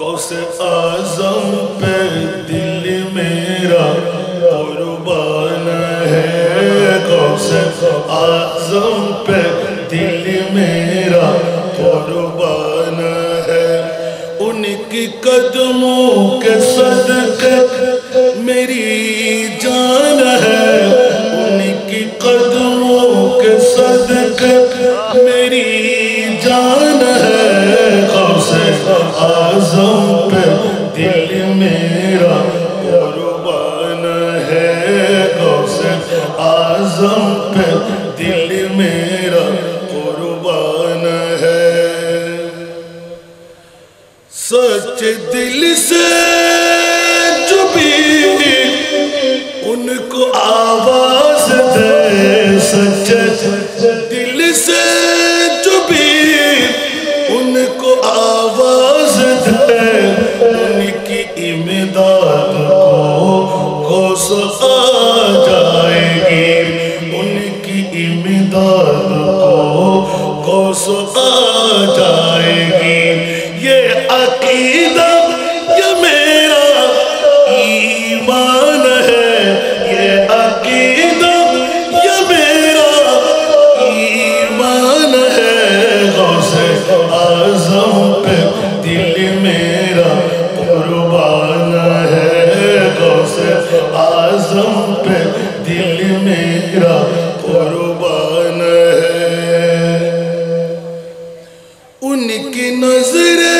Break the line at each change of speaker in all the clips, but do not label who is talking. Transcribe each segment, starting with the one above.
गौसे आज़म पे दिल मेरा कुर्बान है, गौसे आज़म पे दिल मेरा कुर्बान है। उनकी कदमों के सदके मेरी जान है, उनकी कदमों के सदके मेरी जान है। गौसे आज़म पे दिल मेरा कुर्बान है, गौसे आज़म पे दिल मेरा कुर्बान है। सच्चे दिल से जो भी उनको आवाज दे, सच्चे दिल से जो भी उनको आवाज दे, उनकी इमदाद को सो आ जाएगी, उनकी इमदाद को सो आ जाएगी। ये अकीदा ये मेरा ईमान है, ये अकीदा ये मेरा ईमान है। गौसे आज़म पे दिल मेरा कुर्बान है, गौसे आज़म पे दिल मेरा कुर्बान है। उनकी नजरे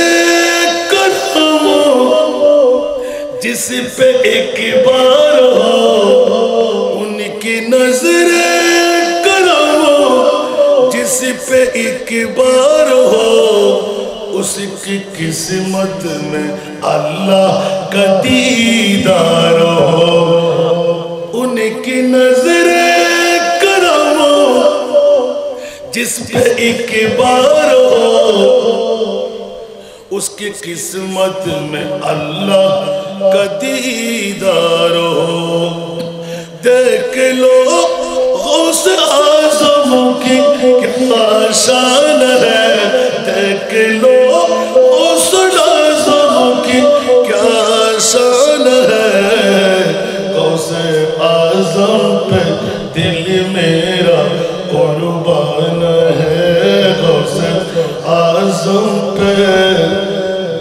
जिस पे एक बार हो, उनकी नजरे करो जिस पे एक बार हो, उसकी किस्मत में अल्लाह का दीदार हो। उनकी नजरे करो जिस पे एक बार हो, उसकी किस्मत में अल्लाह का दीदार हो। देख लो गौस आज़म की क्या शान है, देख लो गौस आज़म की क्या शान है। गौस आज़म पे दिल मेरा कुर्बान है, गौस आज़म पे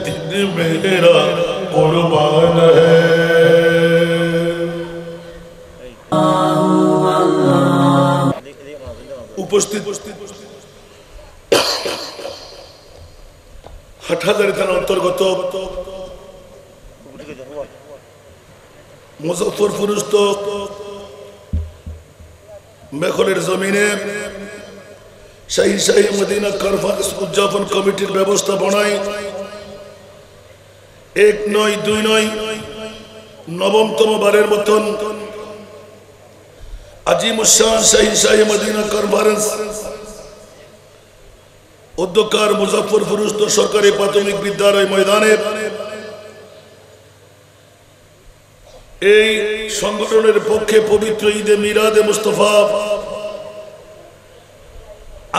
दिल मेरा कुर्बान है। उपस्थित हाटहाजारी थाना अंतर्गत मुजफ्फरपुरस्थ मेखलेर जमीने शाही शाही मदीना कन्फारेंस उद्यापन कमिटिर व्यवस्थापनाय 1-9-2-9 नवमतम बारेर मतन আজিমুশান শাহী শাহী মদিনা কনফারেন্স উদ্যোক্তার মুজফ্ফরপুরস্থ সরকারি প্রাথমিক বিদ্যালয় ময়দানে এই সংগঠনের পক্ষে পবিত্র ঈদে মিলাদে মুস্তাফা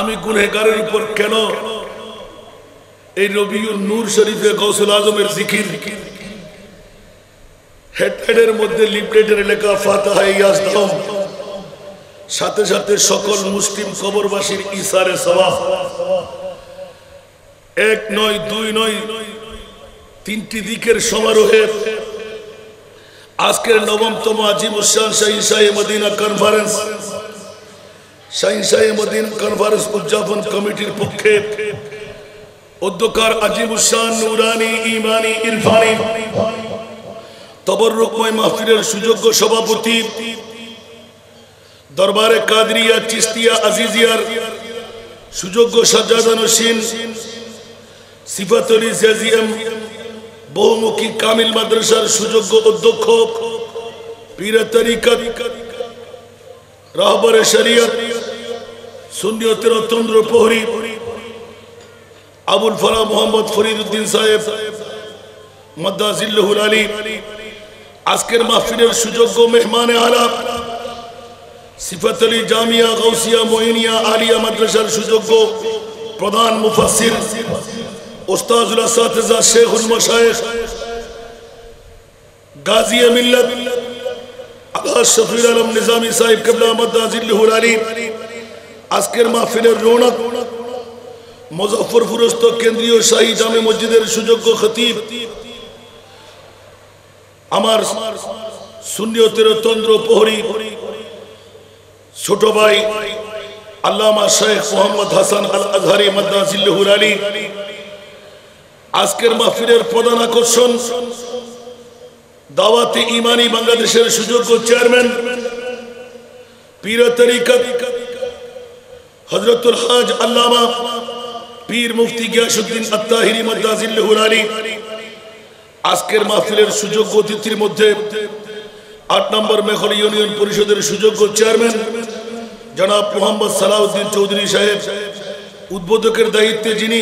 আমি গুনহগারের উপর কেন এই রবিউল নূর শরীফে গৌসুল আজমের জিকির হেডের মধ্যে লিফলেটের লেখা ফাতিহা ইয়াজদাম সাথে সাথে সকল মুসলিম কবরবাসীর ইসারে সওয়াব 1-9-2-9 তিনটি দিকের সমারোহে আজকের নবমতম আজিমুশান শাহী শাহী মদিনা কনফারেন্স শাহী শাহী মদিনা কনফারেন্স উদ্যাপন কমিটির পক্ষে উদ্যোক্তার আজিমুশান নুরানি ঈমানি ইরফানি তবররুকময় মাহফিলের সুযোগ্য সভাপতি দরবারে কাদরিয়া চিশতিয়া আজিজিয়ার সুযোগ্য সাজ্জাদা নশীন সিফাতুল জাজিএম বহুমুখী কামিল মাদ্রাসার সুযোগ্য অধ্যক্ষ পীর তরিকত রাহবরে শরীয়ত সুন্নিয়তের অতন্দ্র প্রহরী আবুল ফলাহ মোহাম্মদ ফরিদউদ্দিন সাহেব মাদ্দাজিল্লাহুল আলী আজকের মাহফিলের সুযোগ্য মেহমানে আলা সিফাত আলী জামিয়া গাউসিয়া মঈনিয়া আলিয়া মাদ্রাসার সুযোগ্য প্রধান মুফাসসির उस्ताजुल असातिज़ा शेखुल मशाइख गाजी मिल्लत आगा शफीर आलम निजामी साहिब किबला मद्दा जिल्लुहुल अली আজকের মাহফিলের রৌনক মুজফ্ফরপুরস্থ কেন্দ্রীয় শাহী জামে মসজিদের সুযোগ্য খতিব আমার সুন্নিয়তের তন্দ্র প্রহরী ছোট ভাই আল্লামা শেখ মোহাম্মদ হাসান আল আজহারি মাদ্দা জিল্লুহুল আলী আজকের মাহফিলের প্রধান আকর্ষণ দাওয়াতে ইমানি বাংলাদেশের সুযোগ্য চেয়ারম্যান পীর তরিকত হযরতুল হাজ আল্লামা পীর মুফতি গিয়াসউদ্দিন আত-তাহিরি মাদ্দা জিল্লুহুল আলী আজকের মাহফিলের সুযোগ্য অতিথির মধ্যে 8 নম্বর মেখল ইউনিয়ন পরিষদের সুযোগ্য চেয়ারম্যান জনাব মোহাম্মদ সালাউদ্দিন চৌধুরী সাহেব উদ্বোধকের দায়িত্বে যিনি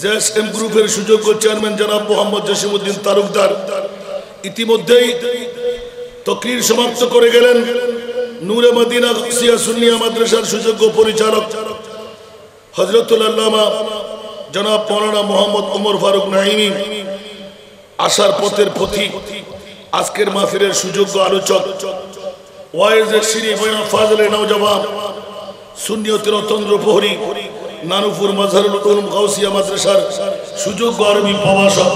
জেএসএম গ্রুপের সুযোগ্য চেয়ারম্যান জনাব মোহাম্মদ জসিমউদ্দিন তালুকদার ইতিমধ্যেই তাকরীর সমাপ্ত করে গেলেন নূরে মদিনা গাউসিয়া সুন্নিয়া মাদ্রাসার সুযোগ্য পরিচালক হযরতুল আল্লামা জনাব মাওলানা মোহাম্মদ ওমর ফারুক নাঈমি আশার পথের পথিক আজকের মাহফিলের সুযোগ্য আলোচক ওয়াইজের শ্রী বয়না ফাজলে নওজওয়ান সুন্নিয়তের তন্দ্র প্রহরী নানুপুর মাজহারুল উলুম গাউসিয়া মাদ্রাসার সুযোগ্য আরবি প্রভাষক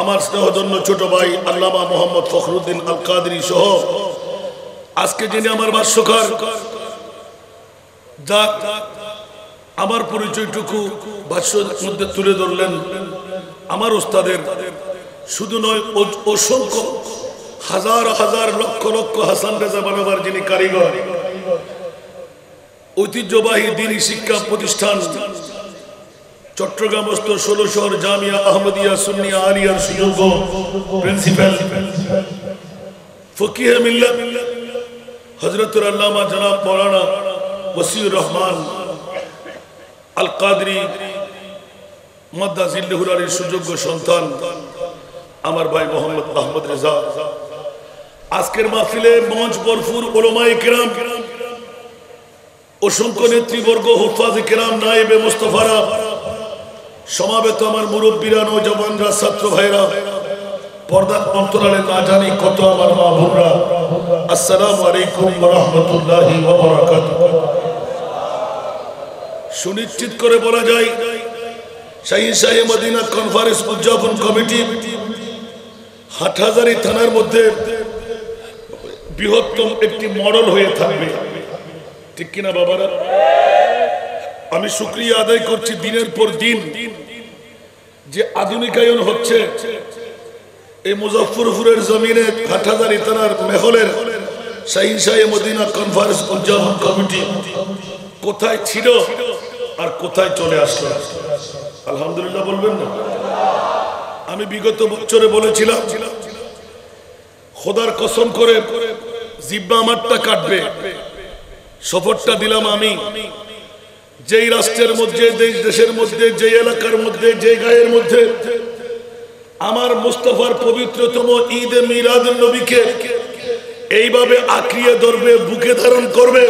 আমার স্নেহধন্য ছোট ভাই আল্লামা মোহাম্মদ ফখরুদ্দিন আল কাদরি সহ আজকে যিনি আমার ভাষ্যকার যা আমার পরিচয়টুকু ভাষ্যের মধ্যে তুলে ধরলেন আমার ওস্তাদের শুধু নয় অসংখ্য হাজার হাজার লক্ষ লক্ষ হাসান রেজা বানাবার যিনি কারিগর ঐতিহ্যবাহী দ্বীনি শিক্ষা প্রতিষ্ঠান চট্টগ্রামস্থ 16 শহর জামিয়া আহমদিয়া সুন্নিয়া আলিয়ার সুযোগ্য প্রিন্সিপাল ফকিহে মিল্লাত হযরতুল আল্লামা জনাব মাওলানা ওয়াসিউর রহমান আল কাদরি মাদ্দা জিল্লুহুল আলীর সুযোগ্য সন্তান আমার ভাই মোহাম্মদ আহমদ রেজা আজকের মাহফিলে মঞ্চ ভরপুর উলামায়ে কিরাম অসংখ্য নেতৃবর্গ হুফাজে কিরাম নায়েবে মুস্তাফারা সমাবেত আমার মুরব্বীরা নওজওয়ানরা ছাত্র ভাইরা পর্দার অন্তরালে না জানি কত আমার মা বোনরা আসসালামু আলাইকুম ওয়া রাহমাতুল্লাহি ওয়া বারাকাতুহু সুনিশ্চিত করে বলা যায় শাহী মদিনা কনফারেন্স উদযাপন কমিটি হাটহাজারী থানার মধ্যে বৃহত্তম একটি মডেল হয়ে থাকবে ঠিক কিনা বাবারা আমি শুকরিয়া আদায় করছি দিনের পর দিন যে আধুনিকায়ন হচ্ছে এই মুজফ্ফরপুরের জমিনে হাটহাজারী থানার মেহলের শাহী মদিনা কনফারেন্স উদযাপন কমিটি কোথায় ছিল আর কোথায় চলে আসলো আলহামদুলিল্লাহ বলবেন না আমি বিগত বছরে বলেছিলাম খোদার কসম করে জিব্বা আমারটা কাটবে সফরটা দিলাম আমি যেই রাষ্ট্রের মধ্যে দেশের মধ্যে যেই এলাকার মধ্যে যেই গায়ের মধ্যে আমার মুস্তাফার পবিত্রতম ঈদ মিলাদুন নবীকে এইভাবে আঁকড়িয়ে ধরবে বুকে ধারণ করবে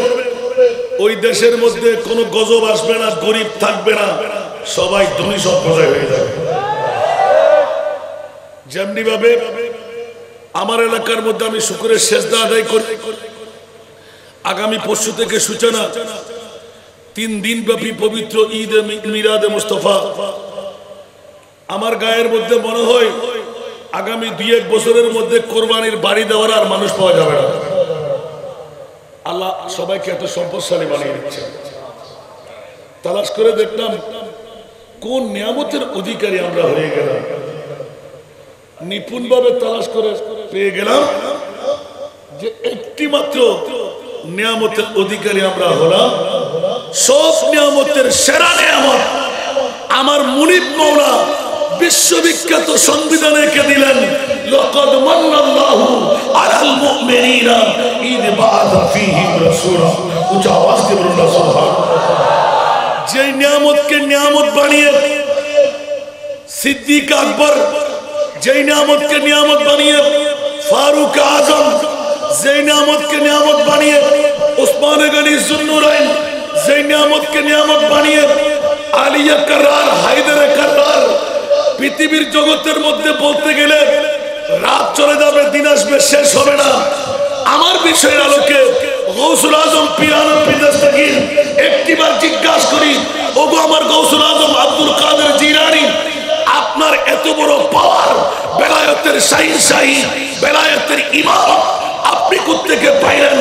ওই দেশের মধ্যে কোনো গজব আসবে না গরিব থাকবে না সবাই ধনী সম্প্রদায় হয়ে যাবে যেমনি ভাবে আমার এলাকার মধ্যে আমি শুকরের সেজদা আদায় করি আগামী পরশু থেকে সূচনা 3 দিন ব্যাপী পবিত্র ঈদ মিলাদে মুস্তাফা আমার গায়ের মধ্যে মনে হয় আগামী 2-1 বছরের মধ্যে কোরবানির বাড়ি দেওয়ার আর মানুষ পাওয়া যাবে না আল্লাহ সবাইকে এত সম্পদশালী বানিয়ে দিচ্ছে তালাশ করে দেখলাম কোন নিয়ামতের অধিকারী আমরা হয়ে গেলাম নিপুণ ভাবে তালাশ করে পেয়ে গেলাম যে একটি মাত্র নিয়ামতের অধিকারী আমরা হলাম সব নিয়ামতের সেরা নিয়ামত আমার মুনিব মাওলা বিশ্ববিখ্যাত সংবিধান এঁকে দিলেন লাকাদ মান্নাল্লাহু আলাল মুমিনিনা ইয বাআসা ফীহিম রাসূলা উচ্চ আওয়াজ দিয়ে বলুন সুবহানাল্লাহ যে নিয়ামতকে নিয়ামত বানিয়ে সিদ্দিক আকবর যে নিয়ামতকে নিয়ামত বানিয়ে ফারুক আজম যে নিয়ামতকে নিয়ামত বানিয়ে উসমান গনি যুন্নুরাইন যে নিয়ামতকে নিয়ামত বানিয়ে আলিয়া কারার, হায়দারে কারার। পৃথিবীর জগতের মধ্যে বলতে গেলে রাত চলে যাবে, দিন আসবে, শেষ হবে না। আমার বিষয়ের আলোকে গৌসুল আজম পিরানো পিদাস্তাগীর একটিবার জিজ্ঞাসা করি, ওগো আমার গৌসুল আজম আব্দুল কাদের জিলানী, আপনার এত বড় পাওয়ার, বেলায়েতের শাহিনশাহী, বেলায়েতের ইমাম, আপনি কোত্থেকে পাইলেন?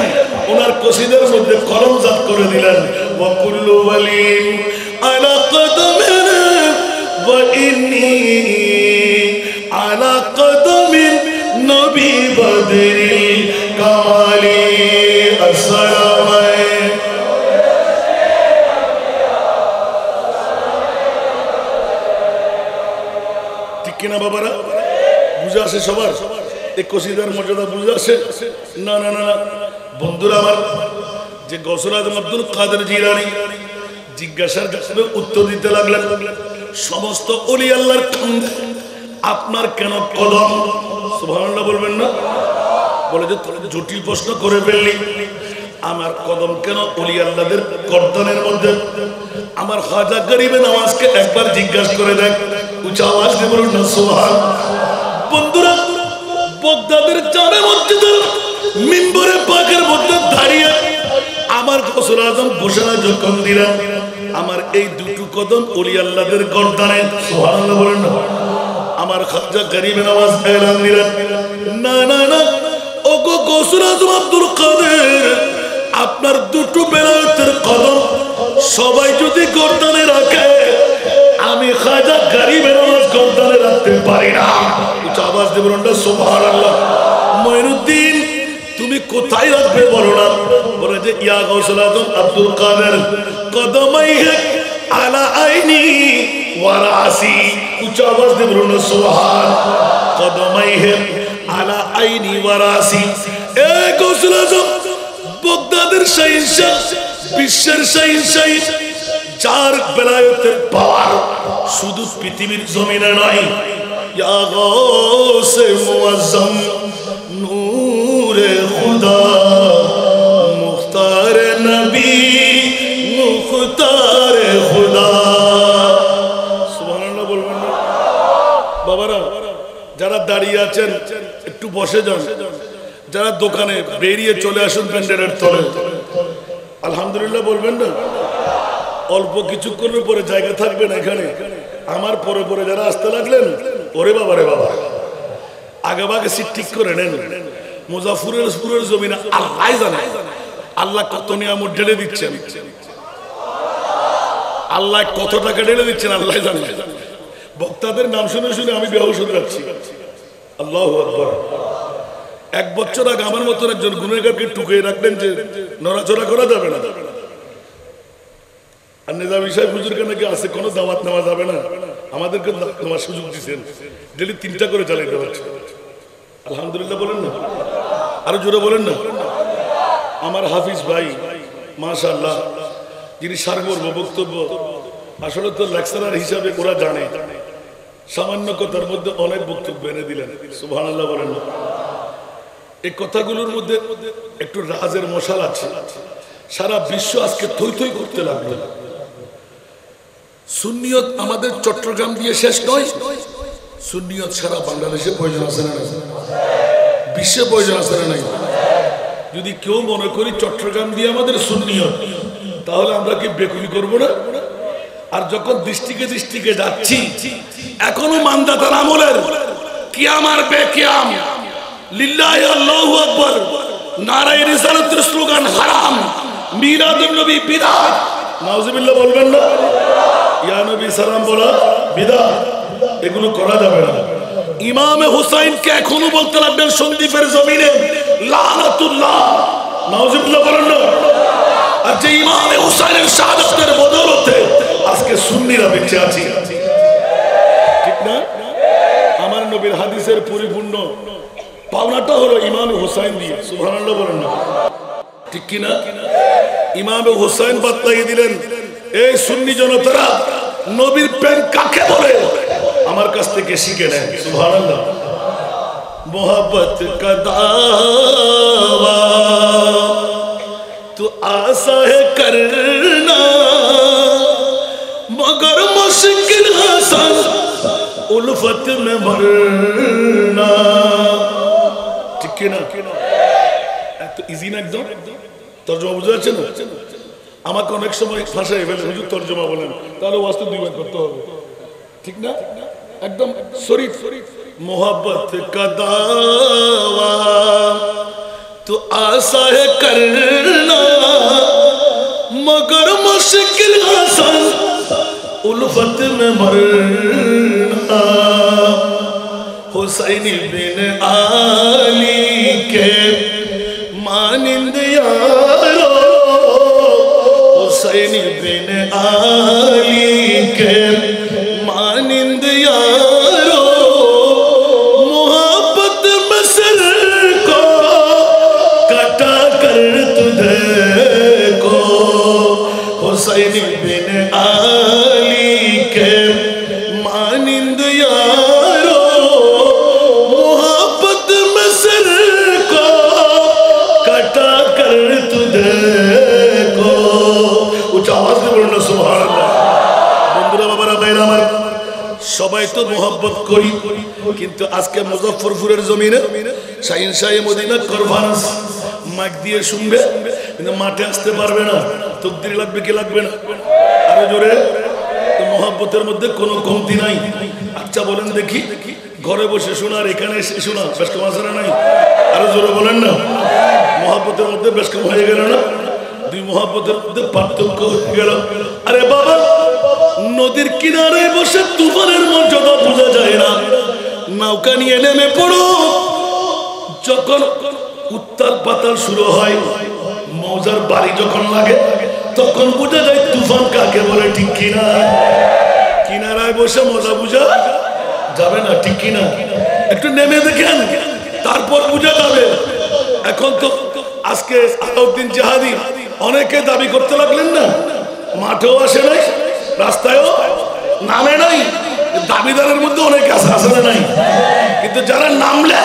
ওনার কসিদার মধ্যে কলমজাত করে দিলেন, ওয়া কুল্লু ওয়ালিন আলা কদমিনা ওয়া ইন্নী আলা কদমিন নবী বদরি কামালি আসসালামু ঠিক কিনা বাবারা? বুঝে আসে সবার? এই কসিদার মর্যাদা বুঝে আসে? না না না বন্ধুরা আমার, যে গৌসুল আজম আব্দুল কাদের জিলানী জিজ্ঞাসার উত্তর দিতে লাগলেন, সমস্ত ওলি আল্লাহর আপনার কেন কদম? সুবহানাল্লাহ বলবেন না? বলে যে জটিল প্রশ্ন করে ফেললি, আমার কদম কেন ওলি আল্লাহদের গর্দনের মধ্যে? আমার খাজা গরিবে নওয়াজকে একবার জিজ্ঞাসা করে দেখ, উঁচা আওয়াজ দিয়ে বলুন না সুবহান। বন্ধুরা, বাগদাদের জামে মসজিদের মিম্বরে পাকের মধ্যে দাঁড়িয়ে আমার গৌসুল আজম ঘোষণা যখন দিলেন, আমার এই দুটো কদম ওলি আল্লাহদের গর্দনে, সুবহানাল্লাহ বলেন না? আমার খাজা গরিবে নওয়াজ এলান দিলেন, না না না, ওগো গৌসুল আজম আব্দুল কাদের, আপনার দুটো বেলায়েতের কদম সবাই যদি গর্দনে রাখে, আমি খাজা গরিবে নওয়াজ গর্দনে রাখতে পারি না। উচ্চ আওয়াজ দিয়ে বলুন না সুবহানাল্লাহ। মঈনুদ্দিন, তুমি কোথায় রাখবে বলো না? বলে যে ইয়া গৌসুল আজম আব্দুল কাদের, কদমাইহি আলা আইনি ওয়া রাসি। উচ্চ আওয়াজ দিয়ে বলুন না সুবহান। কদমাইহি আলা আইনি ওয়া রাসি। এ গৌসুল আজম, বাগদাদের শাহিনশাহ, বিশ্বের শাহিনশাহী, যার বেলায়েতের পাওয়ার শুধু পৃথিবীর জমিনে নয়, ইয়া গাউসে মুআজ্জম নূরে খুদা মুখতার নবী মুখতার খুদা। সুবহানাল্লাহ বলবেন না বাবারা? যারা দাঁড়িয়ে আছেন একটু বসে যান, যারা দোকানে বেরিয়ে চলে আসুন প্যান্ডেলের তলে। আলহামদুলিল্লাহ বলবেন না? অল্প কিছুক্ষণের পরে জায়গা থাকবে না এখানে। আমার পরে পরে যারা আসতে লাগলেন, ওরে বাবা রে বাবা, আগে ভাগে সিট ঠিক করে নেন। মুজাফফরের জমিনে আল্লাহ জানে আল্লাহ কত নিয়ামত ঢেলে দিচ্ছেন, আল্লাহ কত টাকা ঢেলে দিচ্ছেন আল্লাহ জানে। বক্তাদের নাম শুনে শুনে আমি বেহুশ হয়ে যাচ্ছি। আল্লাহু আকবার। এক বছর আগে আমার মতন একজন গুনাহগারকে টুকিয়ে রাখলেন যে নড়াচড়া করা যাবে না, আর নিজামী সাহেব হুজুরকে নাকি আছে কোনো দাওয়াত নেওয়া যাবে না, আমাদেরকে নেওয়ার সুযোগ দিচ্ছেন। ডেলি 3টা করে চালাইতে পারছে। আলহামদুলিল্লাহ বলেন না? আরো জোরে বলেন না? আমার হাফিজ ভাই মাশাআল্লাহ, যিনি সারমর্ম বক্তব্য, আসলে তো লেকচারার হিসাবে ওরা জানে, সামান্য কথার মধ্যে অনেক বক্তব্য এনে দিলেন। সুবহানাল্লাহ বলেন না? এই কথাগুলোর মধ্যে একটু রাজের মশাল আছে। সারা বিশ্ব আজকে থই থই করতে লাগলো। সুন্নিয়ত আমাদের চট্টগ্রাম দিয়ে শেষ নয়, সুন্নিয়ত সারা বাংলাদেশে প্রয়োজন আছে না? বিশ্বে প্রয়োজন আছে না? নাই? যদি কেউ মনে করি চট্টগ্রাম দিয়ে আমাদের সুন্নিয়ত, তাহলে আমরা কি বেকুবি করবো না? আর যখন দৃষ্টিকে যাচ্ছি, এখনো মানদাতার আমলের কিয়াম আর বেকিয়াম, লিল্লাহি আল্লাহু আকবার, নারায়ে রিসালাতের স্লোগান হারাম, মিলাদুন নবী বিদআত। নাউজুবিল্লাহ বলবেন না? ইয়া নবী সালাম বলা বিদআত, এগুলো করা যাবে না। ইমামে হুসাইনকে এখনো বলতে লাগবেন সন্দীপের জমিনে লানাতুল্লাহ। নাউজুবিল্লাহ বলেন না? আর যে ইমামে হুসাইনের শাহাদাতের বদৌলতে আজকে সুন্নিরা বেঁচে আছি, ঠিক না? আমার নবীর হাদিসের পরিপূর্ণ পাওনাটা হলো ইমামে হুসাইন দিয়ে। সুবহানাল্লাহ বলেন না? ঠিক কি না? ইমামে হুসাইন বাতলাই দিলেন, এই সুন্নি জনতারা, নবীর প্রেম কাকে বলে আমার কাছ থেকে শিখে নেন। সুবহানাল্লাহ। মোহাব্বত কা দাওয়া তো आसा है करना मगर उल्फत में मरना ठीक है ना तो इजी ना एकदम তরজমা বুঝা যাচ্ছে না আমাকে অনেক সময় ভাষায় ফেলে হুজুর তরজমা বলেন তাহলে ওয়াজটা দুইবার করতে হবে ঠিক না एकदम शरीफ मोहब्बत का दावा तो आसा है करना मगर मुश्किल आसान उल्फत में मरना हुसैनी बिन आली के मानिंद यारो हुसैनी बिन आली के मानिंद यारो मोहब्बत में सर को कटा कर तुझे को हुसैनी बिन आली के मानिंद यारो मोहब्बत में सर को कटा कर तुझे को उच्च आवाज में बोलना सुभान अल्लाह बंधुरा बाबारा भाईरा আমার সবাই তো মোহাব্বত করি কিন্তু আজকে মুজফফরপুরের জমিনে শাহিন শাহে মদিনা কনফারেন্স মাইক দিয়ে শুনবে কিন্তু মাঠে আসতে পারবে না তাকদীর লাগবে কি লাগবে না আরো জোরে তো মোহাব্বতের মধ্যে কোনো কমতি নাই আচ্ছা বলেন দেখি ঘরে বসে শোনার এখানে এসে শোনা বেশ কম আছে না নাই আরো জোরে বলেন না মোহাব্বতের মধ্যে বেশ কম হয়ে গেল না দুই মোহাব্বতের মধ্যে পার্থক্য হয়ে গেল আরে বাবা নদীর কিনারে বসে তুফানের মর্যাদা বোঝা যায় না নৌকা নিয়ে নেমে পড়ো যখন উত্তাল পাতাল শুরু হয় মৌজার বাড়ি যখন লাগে তখন বোঝা যায় তুফান কাকে বলে ঠিক কিনা কিনারায় বসে মজা বোঝা যাবে না ঠিক কিনা একটু নেমে দেখেন তারপর বোঝা যাবে এখন তো আজকে আলাউদ্দিন জাহাদি অনেকে দাবি করতে লাগলেন না মাঠেও আসে নাই রাস্তায়ও নামে নাই দাবিদারের মধ্যে অনেক আছে নাই কিন্তু যারা নামলে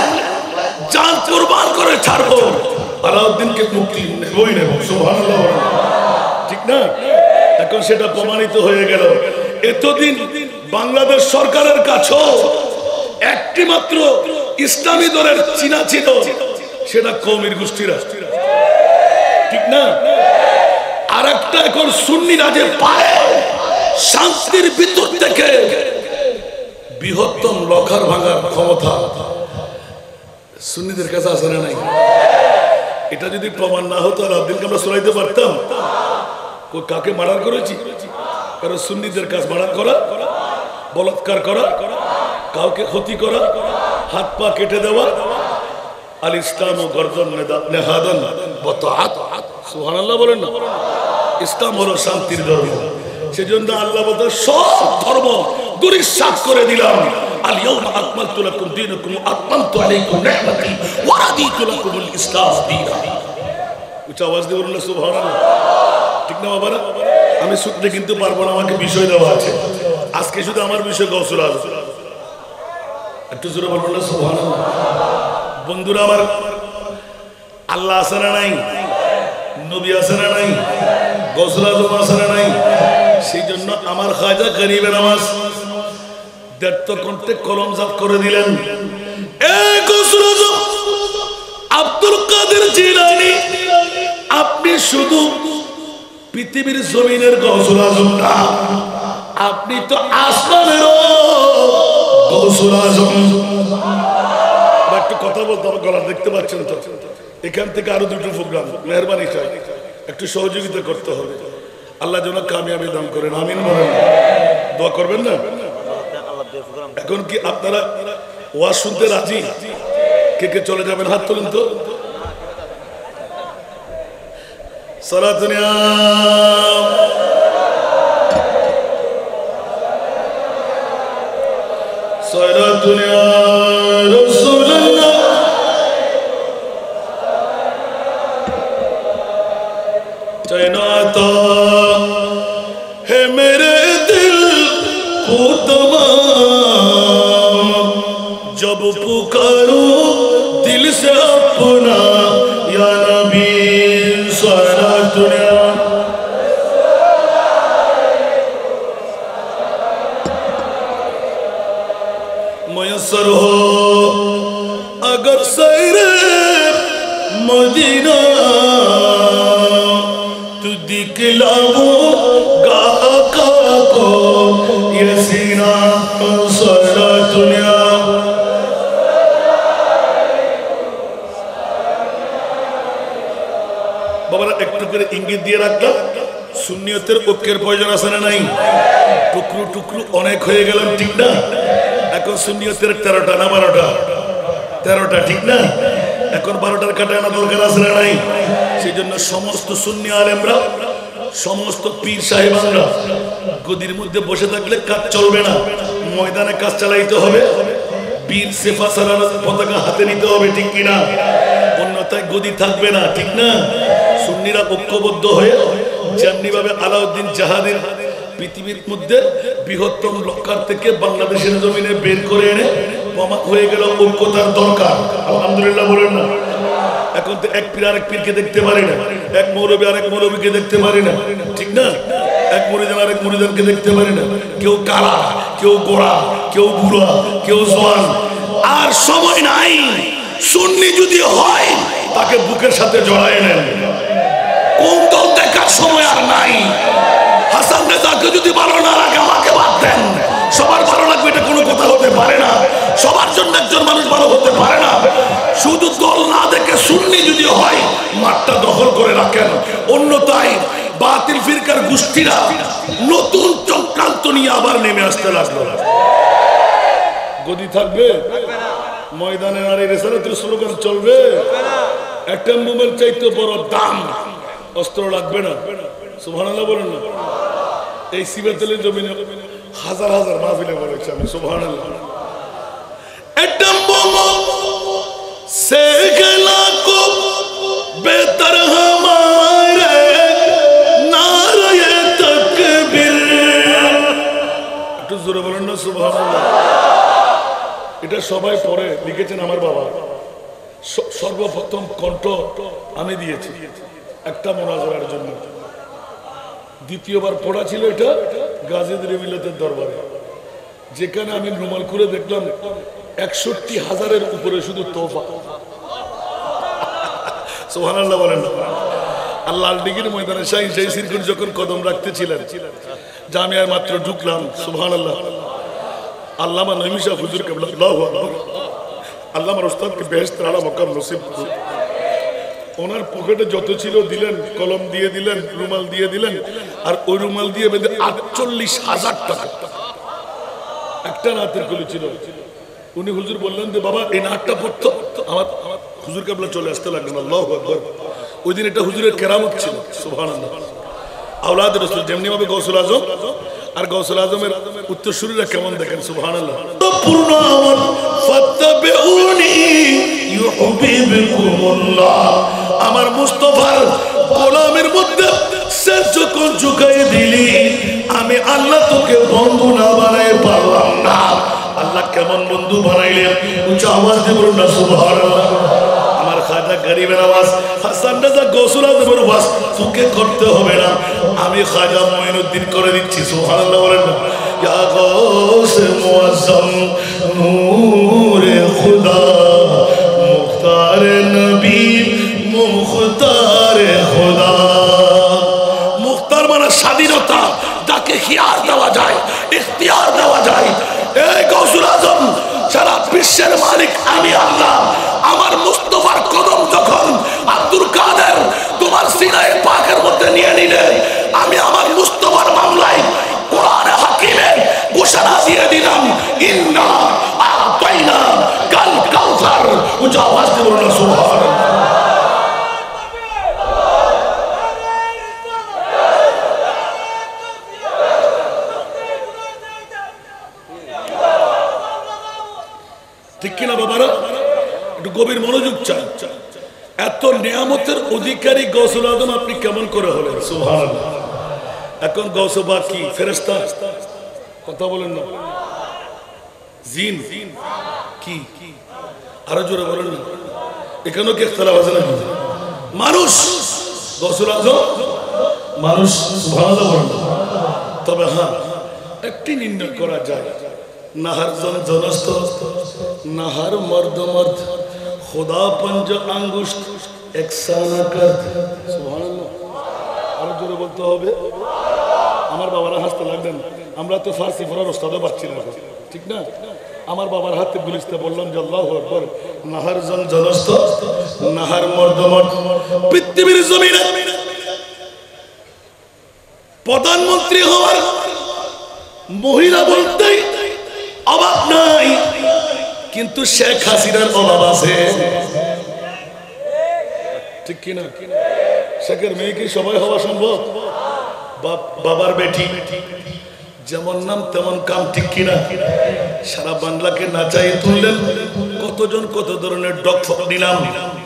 জান কুরবান করে ছাড়বো আলাউদ্দিনকে মুক্তি নেবই নেব সুবহানাল্লাহ ঠিক না এখন সেটা প্রমাণিত হয়ে গেল এতদিন বাংলাদেশ সরকারের কাছেও একটি মাত্র ইসলামী দলের চিনা ছিল সেটা কওমির গোষ্ঠীরা ঠিক না আরেকটা এখন সুন্নিরা যে পায় শান্তির ভিতর থেকে বৃহত্তম লখার ভাঙার ক্ষমতা সুন্নিদের কাছে আছে না নাই এটা যদি প্রমাণ না হতো আলাউদ্দিনকে আমরা শোনাইতে পারতাম কাকে মার্ডার করেছি কারণ সুন্নিদের কাজ মার্ডার করা বলাৎকার করা কাউকে ক্ষতি করা হাত পা কেটে দেওয়া আল ইসলাম ও গর্জন নেহাদান বতাআত সুবহানাল্লাহ বলেন না ইসলাম হলো শান্তির ধর্ম সেজন্য আল্লাহ বলেন সব ধর্ম দুরিশাত করে দিলাম আল ইয়াউমা আকমালতু লাকুম দীনাকুম ওয়া আতমামতু আলাইকুম নি'মাতি ওয়া রাদিতু লাকুমুল ইসলাম দীনা উচ্চ আওয়াজ দিয়ে বলুন সুবহানাল্লাহ ঠিক না বাবারা আমি শুনতে কিন্তু পারবো না আমাকে বিষয় দেওয়া আছে আজকে শুধু আমার বিষয় গৌসুল আজম একটু জোরে বলুন না সুবহানাল্লাহ বন্ধুরা আমার আল্লাহ আছে না নাই নবী আছে না নাই গৌসুল আজম আছে না নাই সেই জন্য আমার খাজা গরিবের নামাজ দেড় কণ্ঠে কলমজাত করে দিলেন এ গৌসুল আজম আব্দুল কাদের জিলানী আপনি শুধু পৃথিবীর জমিনের গৌসুল আজম না আপনি তো আসমানেরও গৌসুল আজম একটু কথা বলতে হবে গলা দেখতে পাচ্ছেন তো এখান থেকে আরো দুটো প্রোগ্রাম মেহরবানি চাই একটু সহযোগিতা করতে হবে আল্লাহ যেন কামিয়াবি দান করেন আমিন বলেন দোয়া করবেন না এখন কি আপনারা ওয়াজ শুনতে রাজি কে কে চলে যাবেন হাত তুলুন তো সালাতুন ইয়া সালাতুন ইয়া রাসূলুল্লাহ চাইনাতা হে মেরে দিল কো তমাম जब पुकारो दिल से अपना या नबी सारा दुनिया असर हो अगर सैरे मदीना तू दिखलाओ गाका को ये सीना सारा दुनिया বাবারা একটু করে ইঙ্গিত দিয়ে রাখলাম সুন্নিয়তের ঐক্যের প্রয়োজন আছে না নাই টুকরো টুকরো অনেক হয়ে গেলাম ঠিক না এখন সুন্নিয়তের 13টা না 12টা 13টা ঠিক না এখন 12টার কাটানো দরকার আছে না নাই সেজন্য সমস্ত সুন্নি আলেমরা সমস্ত পীর সাহেবরা গদির মধ্যে বসে থাকলে কাজ চলবে না ময়দানে কাজ চালাইতে হবে বীর সেফা সালার পতাকা হাতে নিতে হবে ঠিক কি না অন্যথায় গদি থাকবে না ঠিক না সুন্নিরা ঐক্যবদ্ধ হয়ে যেমনি ভাবে আলাউদ্দিন জাহাদের পৃথিবীর মধ্যে বৃহত্তম লক্ষ্য থেকে বাংলাদেশের জমিনে বের করে এনে প্রমাণ হয়ে গেল ঐক্যতার দরকার আলহামদুলিল্লাহ বলেন না এখন তো এক পীর আরেক পীরকে দেখতে পারি না এক মৌলবী আরেক মৌলবীকে দেখতে পারি না ঠিক না এক মুরিদান আরেক মুরিদানকে দেখতে পারি না কেউ কালা কেউ গোড়া কেউ বুড়া কেউ জওয়ান আর সময় নাই সুন্নি যদি হয় তাকে বুকের সাথে জড়ায় নেন কোন দল দেখার সময় আর নাই হাসান রেজাকে যদি ভালো না লাগে আমাকে বাদ দেন সবার ভালো লাগবে এটা কোনো কথা হতে পারে না সবার জন্য একজন মানুষ ভালো হতে পারে না শুধু দল না দেখে সুন্নি যদি হয় মাঠটা দখল করে রাখেন অন্যথায় বাতিল ফিরকার গোষ্ঠীরা নতুন চক্রান্ত নিয়ে আবার নেমে আসতে লাগলো গদি থাকবে ময়দানে আর এই রেসারাতের স্লোগান চলবে একটা মোবাইল চাইতে বড় দাম অস্ত্র লাগবে না সুবহানাল্লাহ বলেন না এই সিবাতেলের জমিনে হাজার হাজার মাহফিলে বলেছি আমি সুবহানাল্লাহ একটা মোমো সে গলা কো বেহতর হামারে নারে তাকবীর একটু জোরে বলেন না সুবহানাল্লাহ এটা সবাই পড়ে লিখেছেন আমার বাবা সর্বপ্রথম কণ্ঠ আমি দিয়েছি একটা মোনাজারার জন্য দ্বিতীয়বার পড়া ছিল এটা গাজীদের মিল্লাতের দরবারে যেখানে আমি রুমাল করে দেখলাম ৬১,০০০-এর উপরে শুধু তোফা সুবহানাল্লাহ বলেন আল্লাহ ডিগির ময়দানে শাহী সিরকুল যখন কদম রাখতেছিলেন জামিয়ায় মাত্র ঢুকলাম সুবহানাল্লাহ আল্লামা নঈম শাহ হুজুর কিবলা আল্লাহু আকবার আল্লামার উস্তাদকে বেহেশতের আলা মাকাম নসিব করুন ওনার পকেটে যত ছিল দিলেন কলম দিয়ে দিলেন রুমাল দিয়ে দিলেন আর ওই রুমাল দিয়ে বেঁধে ৪৮,০০০ টাকা একটা নাতের কলি ছিল উনি হুজুর বললেন যে বাবা এই নাটটা পড়তো আমার হুজুর কিবলা চলে আসতে লাগলেন আল্লাহু আকবার ওই দিন এটা হুজুরের কেরামত ছিল সুবহানাল্লাহ আওলাদ রাসূল যেমনি ভাবে গৌসুল আজম আর গৌসুল আজমের উত্তরসূরিরা কেমন দেখেন সুবহানাল্লাহ পূর্ণ আমল ফাত্তাবিউনি ইউহিব্বুকুমুল্লাহ আমার মুস্তাফার গোলামের মধ্যে সে যখন ঝুঁকাই দিলি আমি আল্লাহ তোকে বন্ধু না বানাই পারলাম না আল্লাহ কেমন বন্ধু বানাইলেন উচ্চ আওয়াজ দিয়ে বলুন না সুবহানাল্লাহ আমার খাজা গরিবের আওয়াজ হাসান রাজা গৌসুল আজমের আওয়াজ তোকে করতে হবে না আমি খাজা মঈনুদ্দিন করে দিচ্ছি সুবহানাল্লাহ বলেন না ইয়া গৌস মুআজ্জম নূরে খুদা মুখতার নবী মুখতার খুদা মুখতার মানে স্বাধীনতা যাকে খিয়ার দেওয়া যায় ইখতিয়ার দেওয়া যায় এই গৌসুল আজম সারা বিশ্বের মালিক আমি আল্লাহ আমার মুস্তাফার কদম যখন আব্দুল কাদের তোমার সিনায়ে পাকের মধ্যে নিয়ে নিলে আমি আমার মুস্তাফার মামলায় কোরআনে হাকিমে ঘোষণা দিয়ে দিলাম ইন্না আতাইনা কাল কাউসার উচ্চ আওয়াজ দিয়ে বলুন সুবহানাল্লাহ ঠিক কিনা বাবারা একটু গভীর মনোযোগ চাই এত নিয়ামতের অধিকারী গৌসুল আজম আপনি কেমন করে হলেন সুবহানাল্লাহ এখন গৌস পাক কি ফেরেশতা কথা বলেন না জিন কি আরো জোরে বলেন না এখানেও কি ইখতিলাফ আছে নাকি মানুষ গৌসুল আজম মানুষ সুবহানাল্লাহ বলেন তবে হ্যাঁ একটি নির্ণয় করা যায় नाहर जन जनस्त नाहर मर्द मर्द खुदा पंज अंगुष्ठ एक साना कर सुबहानाल्लाह আর জোরে বলতে হবে আমার বাবারা হাসতে লাগলেন আমরা তো ফারসি পড়ার ওস্তাদও পাচ্ছি না ঠিক না আমার বাবার হাতে গুলিস্তে বললাম যে আল্লাহু আকবার নাহার জন জনস্ত নাহার মর্দ মর্দ পৃথিবীর জমিনে প্রধানমন্ত্রী হওয়ার মহিলা বলতেই অভাব নাই কিন্তু শেখ হাসিনার অভাব আছে ঠিক কি না শেখের মেয়ে কি সবাই হওয়া সম্ভব বাবার বেটি যেমন নাম তেমন কাম ঠিক কিনা সারা বাংলাকে নাচাই তুললেন কতজন কত ধরনের ডক নিলাম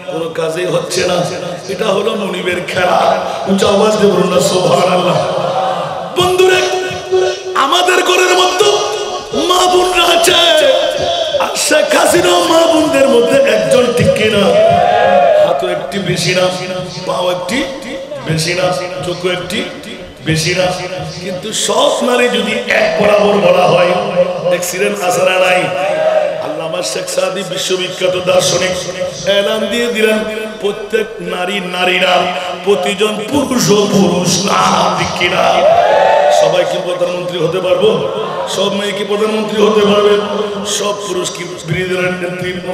কোনো কাজেই হচ্ছে না এটা হলো মুনিবের খেলা উচ্চ আওয়াজ দিয়ে বলুন না সুবহানাল্লাহ বন্ধুরা আমাদের ঘরের মধ্যে মা বোনরা আছে আর শেখ হাসিনা মা বোনদের মধ্যে একজন ঠিক কিনা হাতও একটি বেশি না পাও একটি বেশি না চোখও একটি বেশি না কিন্তু সব নারী যদি এক বরাবর বলা হয় অ্যাক্সিডেন্ট আসারা নাই আল্লামা শেখ সাদি বিশ্ববিখ্যাত দার্শনিক এলান দিয়ে দিলেন প্রত্যেক নারী নারীরা প্রতিজন পুরুষ ও পুরুষ না ঠিক কিনা সবাই কি প্রধানমন্ত্রী হতে পারবো সব মেয়ে কি প্রধানমন্ত্রী হতে পারবে সব পুরুষ কি বিরোধী দলের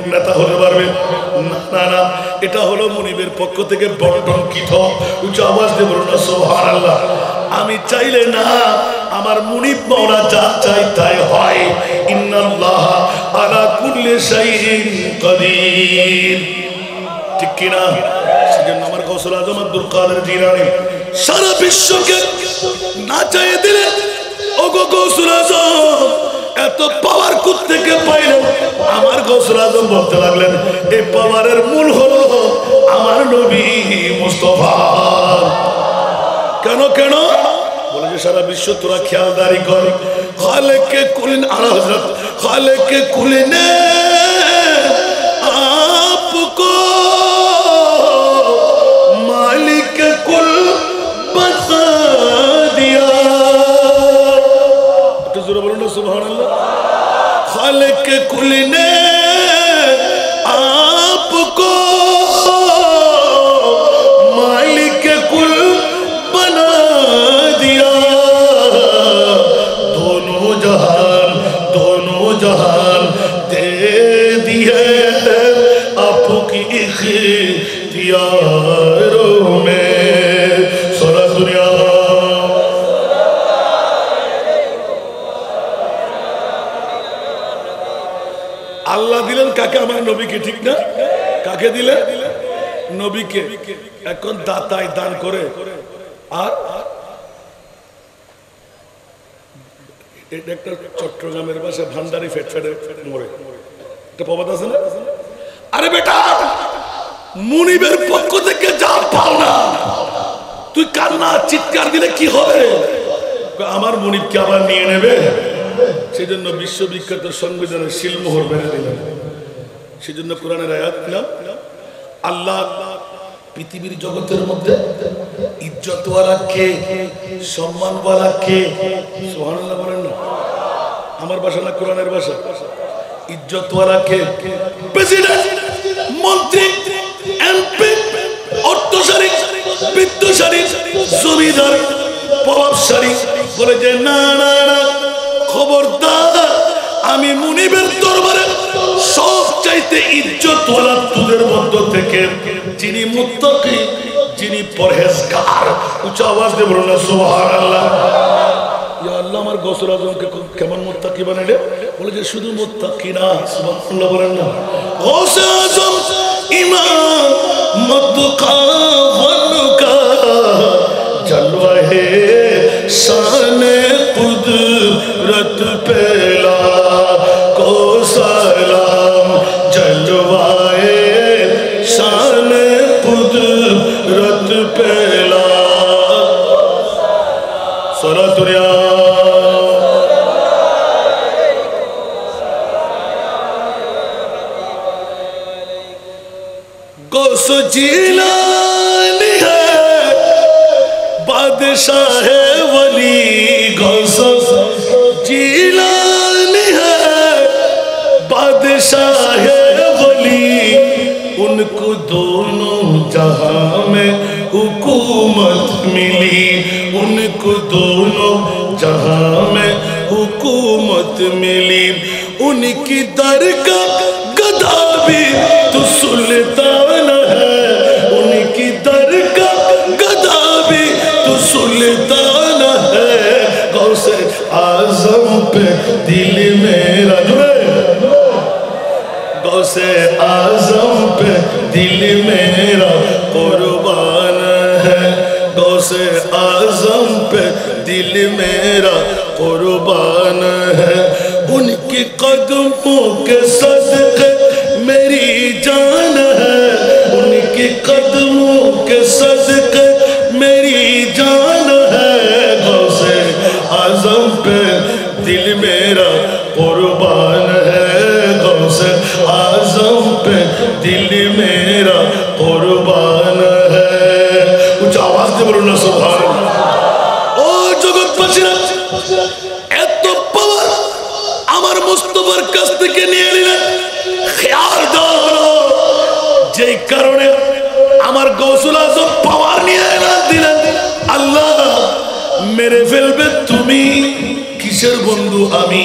নেতা হতে পারবে না না এটা হলো মুনিবের পক্ষ থেকে বন্টনকৃত উচ্চ আওয়াজ দিয়ে বলুন না সুবহানাল্লাহ আমি চাইলে না আমার মুনিব মাওলা যা চাই তাই হয় ইন্নাল্লাহ আলা কুল্লি শাইইন কাদির ঠিক কি না সেজন্য আমার গৌসুল আজম আব্দুল কাদের জিলানী সারা বিশ্বকে নাচাইয়ে দিলেন ওগো গৌসুল আজম এত পাওয়ার কোথা থেকে পাইলেন আমার গৌসুল আজম বলতে লাগলেন এই পাওয়ারের মূল হলো আমার নবী মুস্তাফা কেন কেন বলে যে সারা বিশ্ব তোরা খেয়ালদারি কর খালেকে কুলিন আলা হযরত খালেকে কুলিনে আপকো মালিক কুল বাতা দিয়া একটু জোরে বলুন না সুবহানাল্লাহ খালেকে কুলিনে আপকো মালিক কুল जहान दे दिए आपकी इख्तियारों में सारा दुनिया আল্লাহ দিলেন কাকে আমার নবীকে ঠিক না কাকে দিলেন নবীকে এখন দাতায় দান করে আর এটা একটা চট্টগ্রামের ভাষা ভান্ডারি ফেট ফেটে মরে এটা প্রবাদ আছে না আরে বেটা মুনিবের পক্ষ থেকে যা পাও না তুই কান্না চিৎকার দিলে কি হবে আমার মুনিবকে আবার নিয়ে নেবে সেজন্য বিশ্ববিখ্যাত সংবিধানের শিলমোহর বেঁধে দিলেন সেজন্য কোরআনের আয়াত নিলাম আল্লাহ পৃথিবীর জগতের মধ্যে ইজ্জতওয়ালা কে সম্মানওয়ালা কে সুবহানাল্লাহ বলেন না আমার ভাষা না কোরআনের ভাষা ইজ্জতওয়ালা কে প্রেসিডেন্ট মন্ত্রী এমপি অর্থশালী বিত্তশালী জমিদার প্রভাবশালী বলে যে না না না খবরদার আমি মুনিবের দরবারে সব চাইতে ইজ্জতওয়ালা তোদের মধ্য থেকে যিনি মুত্তাকি যিনি পরহেজগার উচ্চ আওয়াজ দিয়ে বলুন না সুবহানাল্লাহ ইয়া আল্লাহ আমার গৌসুল আজমকে কেমন মুত্তাকি বানাইলে বলে যে শুধু মুত্তাকি না সুবহানাল্লাহ বলেন না গৌসুল আজম ইমাম মুত্তাকা ওয়ানুকা জলওয়া হে শানে কুদরত পেলা को सलाम जलवाए शान कुदरत पेला सारा दुनिया गौस जिलानी है बादशाह है वली गौस जिलानी है उनको दोनों जहां में हुकूमत मिली, उनको दोनों जहां में हुकूमत मिली। उनकी दरगाह गदा भी तो सुल्तान है, उनकी दरगाह गदा भी तो सुल्तान है। गौसे आजम पे दिल मेरा जुड़े, गौसे आजम पे दिल मेरा कुर्बान है, गौसे आजम पे दिल मेरा कुर्बान है। उनके कदमों के सदके मेरी जान है, उनके कदमों के सदके मेरी जान है। गौसे आजम पे दिल मेरा कुर्बान है, गौसे आजम पे दिल मेरा कुर्बान है। कुछ आवाज दे बोलो ना सुभान अल्लाह। ओ जगतবাসীরা, এত পাওয়ার আমার মুস্তাফার কাছ থেকে নিয়ে নিলেন, খেয়াল দাও যেই কারণে আমার গৌসুল আজম পাওয়ার নিয়ে দিলেন। আল্লাহ মেরে ফেলবে তুমি, কিসের বন্ধু আমি?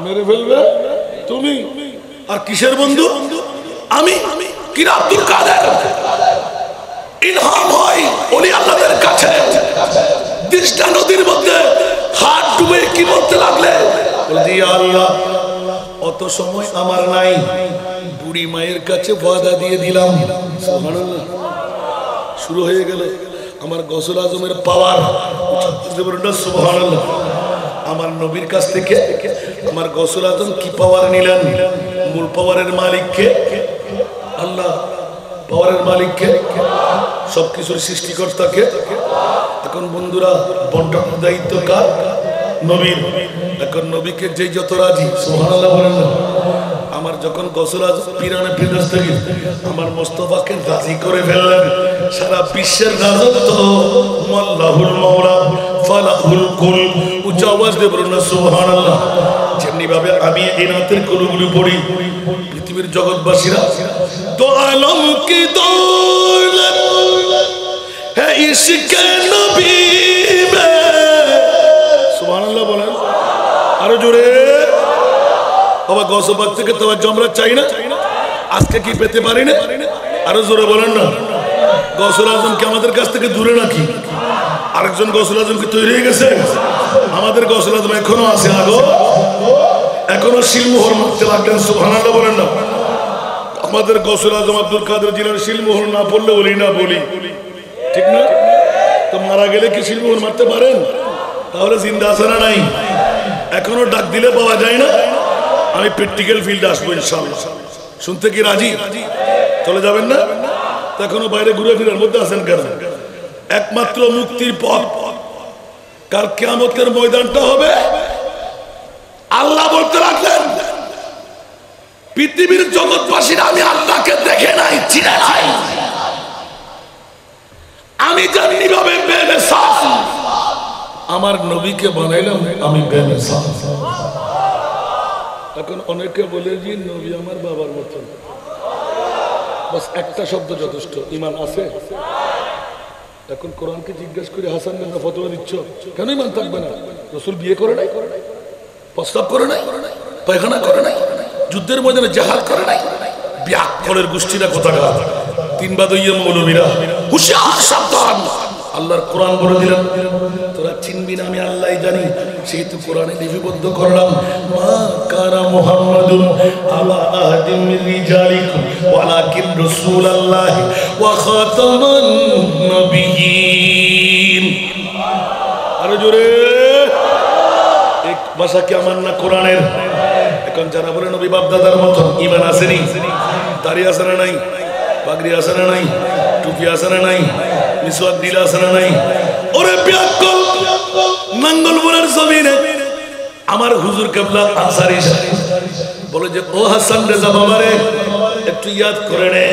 মেরে ফেলবে তুমি, আর কিসের বন্ধু আমি? কিরা আব্দুল কাদের ইলহাম হয় ওলি আল্লাহদের কাছে, তিস্তা নদীর মধ্যে হাত ডুবে কি বলতে লাগলে, বলি আল্লাহ অত সময় আমার নাই, বুড়ি মায়ের কাছে ওয়াদা দিয়ে দিলাম। সুবহানাল্লাহ, শুরু হয়ে গেল আমার গৌসুল আজমের পাওয়ার। সুবহানাল্লাহ, আমার নবীর কাছ থেকে আমার গৌসুল আজম কি পাওয়ার নিলেন? মূল পাওয়ারের মালিককে আল্লাহ, পাওয়ারের মালিককে, সবকিছুর সৃষ্টিকর্তাকে। এখন বন্ধুরা বন্টনের দায়িত্ব কার? নবীর। এখন নবীকে যেই যত রাজি, সুবহানাল্লাহ বলেন না। আমার যখন গৌসুল আজম পিরানে ফিরদৌস থেকে আমার মোস্তফাকে রাজি করে ফেললেন, সারা বিশ্বের রাজত্ব মাল্লাহুল মাওলা ফালাহুল কুল। উচ্চ আওয়াজ দিয়ে বলুন না সুবহানাল্লাহ। যেমনি ভাবে আমি এই রাতের কুলগুলি পড়ি, পৃথিবীর জগৎবাসীরা দো আলম কি দৌলত है इसके नबी में, সুবহানাল্লাহ বলেন আরো জোরে। বাবা গৌসে পাক থেকে তাওয়াজ্জু আমরা চাই না, আজকে কি পেতে পারি না? আরো জোরে বলেন না। গৌসুল আজম কি আমাদের কাছ থেকে দূরে নাকি? আরেকজন গৌসুল আজম কি তৈরি হয়ে গেছে? আমাদের গৌসুল আজম এখনো আছে, আগো এখনো শিলমোহর মারতে লাগলেন। সুবহানাল্লাহ বলেন না। আমাদের গৌসুল আজম আব্দুল কাদের জিলানী শিলমোহর না পড়লে বলি না বলি, ঠিক না? তো মারা গেলে কি শিলমোহর মারতে পারেন? তাহলে জিন্দা আছে না নাই? এখনো ডাক দিলে পাওয়া যায় না। আমি প্র্যাকটিক্যাল ফিল্ডে আসবো ইনশাআল্লাহ। শুনতে কি রাজি? চলে যাবেন না? এখনো বাইরে ঘুরে ফিরার মধ্যে আছেন কেন? একমাত্র মুক্তির পথ কাল কিয়ামতের ময়দানটা হবে। আল্লাহ বলতে লাগলেন পৃথিবীর জগৎবাসীরা আমি আল্লাহকে দেখে নাই, চিনে নাই। আমি জানি ভাবে বেমিসাল, আমার নবীকে বানাইলাম আমি বেমিসাল। এখন অনেকে বলে যে নবী আমার বাবার মতো, বাস একটা শব্দ যথেষ্ট। ইমান আছে? এখন কোরআনকে জিজ্ঞেস করে হাসান না ফতোয়া দিচ্ছ কেন? ইমান থাকবে না? রাসূল বিয়ে করে নাই, প্রস্তাব করে নাই, পায়খানা করে নাই, যুদ্ধের ময়দানে জিহাদ করে নাই। ব্যাকরণের গোষ্ঠীরা কোথাকার, তিন বাদইয়া মৌলবীরা, হুঁশিয়ার সাবধান। আল্লাহর কোরআন বলে দিলেন তোরা চিনবি না, আমি আল্লাহই জানি, সেহেতু কোরআনে লিপিবদ্ধ করলাম মা কানা মুহাম্মাদুন আলা আহাদিম মির রিজালিকুম ওয়ালাকিন রাসূলুল্লাহি ওয়া খাতামান নবিয়্যিন। আরো জোরে। এক ভাষা কি আমার না কোরআনের? এখন যারা বলে নবী বাপ দাদার মতো, ঈমান আসেনি, দাড়ি আছে না নাই, পাগড়ি আছে না নাই, টুপি আছে না নাই, মিসওয়াক দিল আছে না নাই? ওরে বিয়াক্কল নাঙ্গলমোড়ার জমিনে আমার হুজুর কেবলা আনসারী বলে যে ও হাসান রেজা বাবারে একটু ইয়াদ করে নে,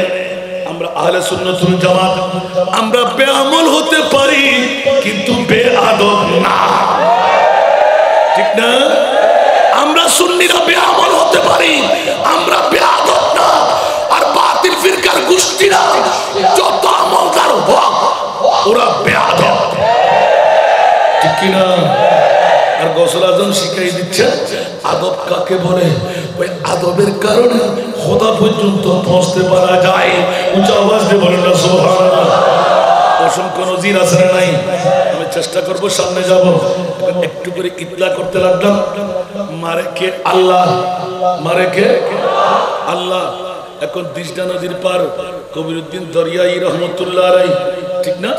আমরা আহলে সুন্নাতুল জামাত, আমরা বেআমল হতে পারি কিন্তু বেআদব না, ঠিক না? আমরা সুন্নিরা বেআমল হতে পারি, আমরা বেআদব না। কাকে বলে? ওই আদবের কারণে খোদা পর্যন্ত পৌঁছতে পারা যায়। উঁচু আওয়াজ দিয়ে বলেন না সুবহানাল্লাহ। অসংখ্য নজির আছে না নাই? আমি চেষ্টা করব সামনে যাব, একটু করে ইতলা করতে লাগলাম। মারে কে? আল্লাহ। মারে কে? আল্লাহ। এখন দিশনা নদীর পার কবিরউদ্দিন দরিয়াই রহমতুল্লাহ আলাইহি, ঠিক না?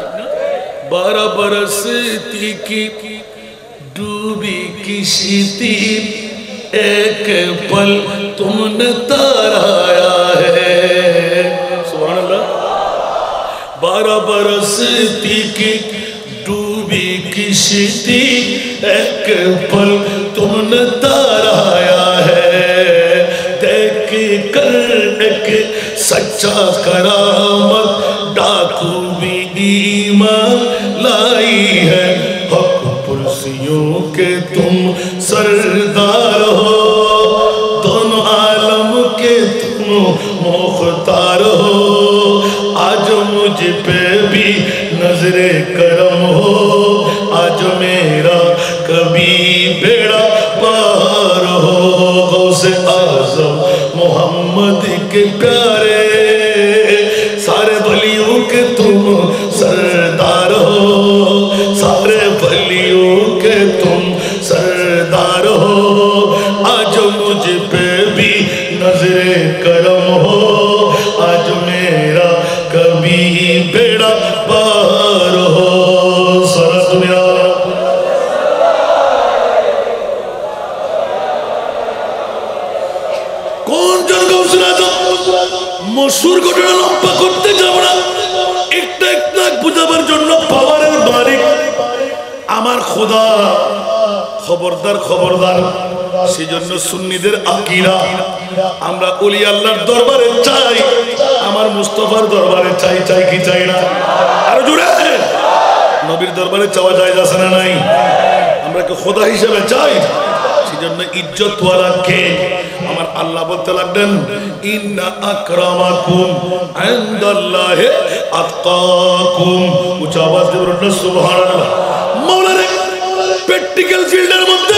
12 बरस की डूबी किश्ती एक पल तुमने तराया है। सुभान अल्लाह। 12 बरस की डूबी किश्ती एक पल तुमने तराया है। देख कर एक सच्चा करामत डाकू भी ईमान लाई है। हक पुरसियों के तुम सरदार हो, दोनों आलम के तुम मुख्तार हो। आज मुझ पे भी नजरे करम हो, आज मेरा कभी बेड़ा पार हो। गौसे आज़म मोहम्मद के प्यारे, सारे वलियों के तुम सरदार हो, सारे वलियों के तुम सरदार हो। आज मुझ पे भी नजरे करम हो, आज मेरा कभी बेड़ा पार हो। सारा दुनिया कौन जन गौसला तो মশুর ঘটনা লম্বা করতে যাব না, একটা একটা বুঝাবার জন্য পাওয়ারের মালিক আমার খোদা। খবরদার খবরদার। সেজন্য সুন্নিদের আকীদা, আমরা ওলি আল্লাহর দরবারে চাই, আমার মুস্তাফার দরবারে চাই। চাই কি চাই না? আর জোরে। নবীর দরবারে চাওয়া যায় আছে না নাই? আমরা কি খোদা হিসেবে চাই? সেজন্য ইজ্জতওয়ালা কে? আমার আল্লাহ বলতে লাগলেন, ইন্না আকরামাকুম ইনদাল্লাহি আতকাকুম। উচ্চ আওয়াজ দিয়ে বলুন সুবহানাল্লাহ। মাওলানা প্র্যাকটিক্যাল ফিল্ডের মধ্যে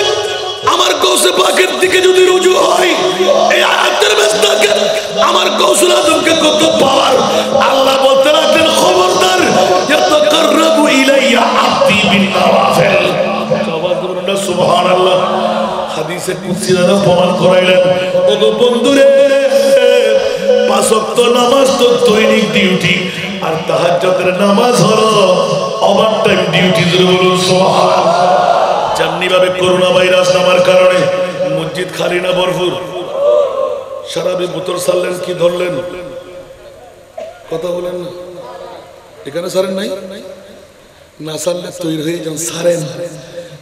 আমার গৌসে পাকের দিকে যদি রুজু হয়, এই আয়াতের মেসদাকে আমার গৌসুল আজমকে কত পাওয়ার। আল্লাহ বলতে লাগলেন, খবরদার, ইয়াতাকাররাবু ইলাইয়া আবদি বিন নওয়াফিল। আওয়াজ দিয়ে বলুন সুবহানাল্লাহ। হাদিসে কুদসি দ্বারা প্রমাণ করাইলেন, ওগো বন্ধুরে, 5 ওয়াক্ত নামাজ তো দৈনিক ডিউটি, আর তাহাজ্জুদের নামাজ হলো ওভারটাইম ডিউটি। বলুন সুবহানাল্লাহ। যেমনি ভাবে করোনা ভাইরাস নামার কারণে মসজিদ খালি না ভরপুর, সারাবি বোতল সারলেন কি ধরলেন? কথা বলেন না, এখানে সারেন নাই? না সারলে তৈরি হয়ে যান, সারেন।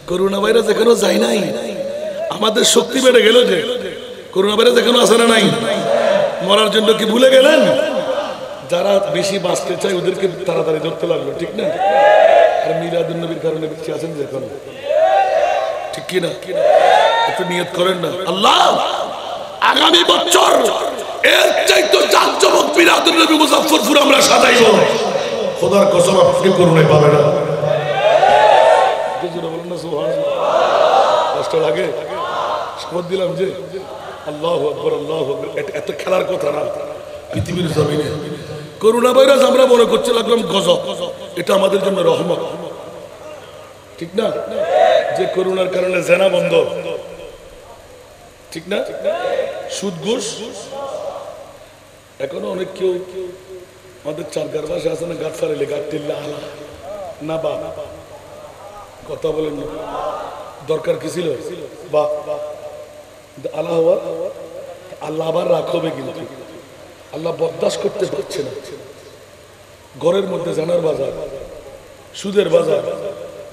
করোনা ভাইরাস এখনো যায় নাই, আমাদের শক্তি বেড়ে গেল যে করোনা ভাইরাস এখনো আসে না নাই? মরার জন্য কি ভুলে গেলেন? যারা বেশি বাঁচতে চায় ওদেরকে তাড়াতাড়ি ধরতে লাগলো, ঠিক না? আর মিলাদুন নবীর কারণে বেশি আছেন যে এখন, ঠিক কি না? একটু নিয়ত করেন না, আল্লাহ আগামী বছর এর চাইতে জাঁকজমক মিলাদুন নবী মুজাফফরপুর আমরা সাজাইব। খোদার কসম আপনি করুণায় পাবে না। বলেন না সুবহানাল্লাহ। কষ্ট লাগে? শপথ দিলাম যে আল্লাহু আকবার, আল্লাহু আকবার। এত খেলার কথা না পৃথিবীর জমিনে। করোনা ভাইরাস আমরা মনে করতে লাগলাম গজব, এটা আমাদের জন্য রহমত, ঠিক না? যে করোনার কারণে জেনা বন্ধ, ঠিক না? সুদ ঘুষ এখনো অনেক কেউ আমাদের চারগার ভাষা আছে না, গাছ ফারেলে গাছ টিল্লা আলা না বা কথা বলেন না, দরকার কি ছিল? বা আল্লাহ আল্লাহ আবার রাখবে, কিন্তু আল্লাহ বরদাস্ত করতে পারছে না। ঘরের মধ্যে জানার বাজার, সুদের বাজার,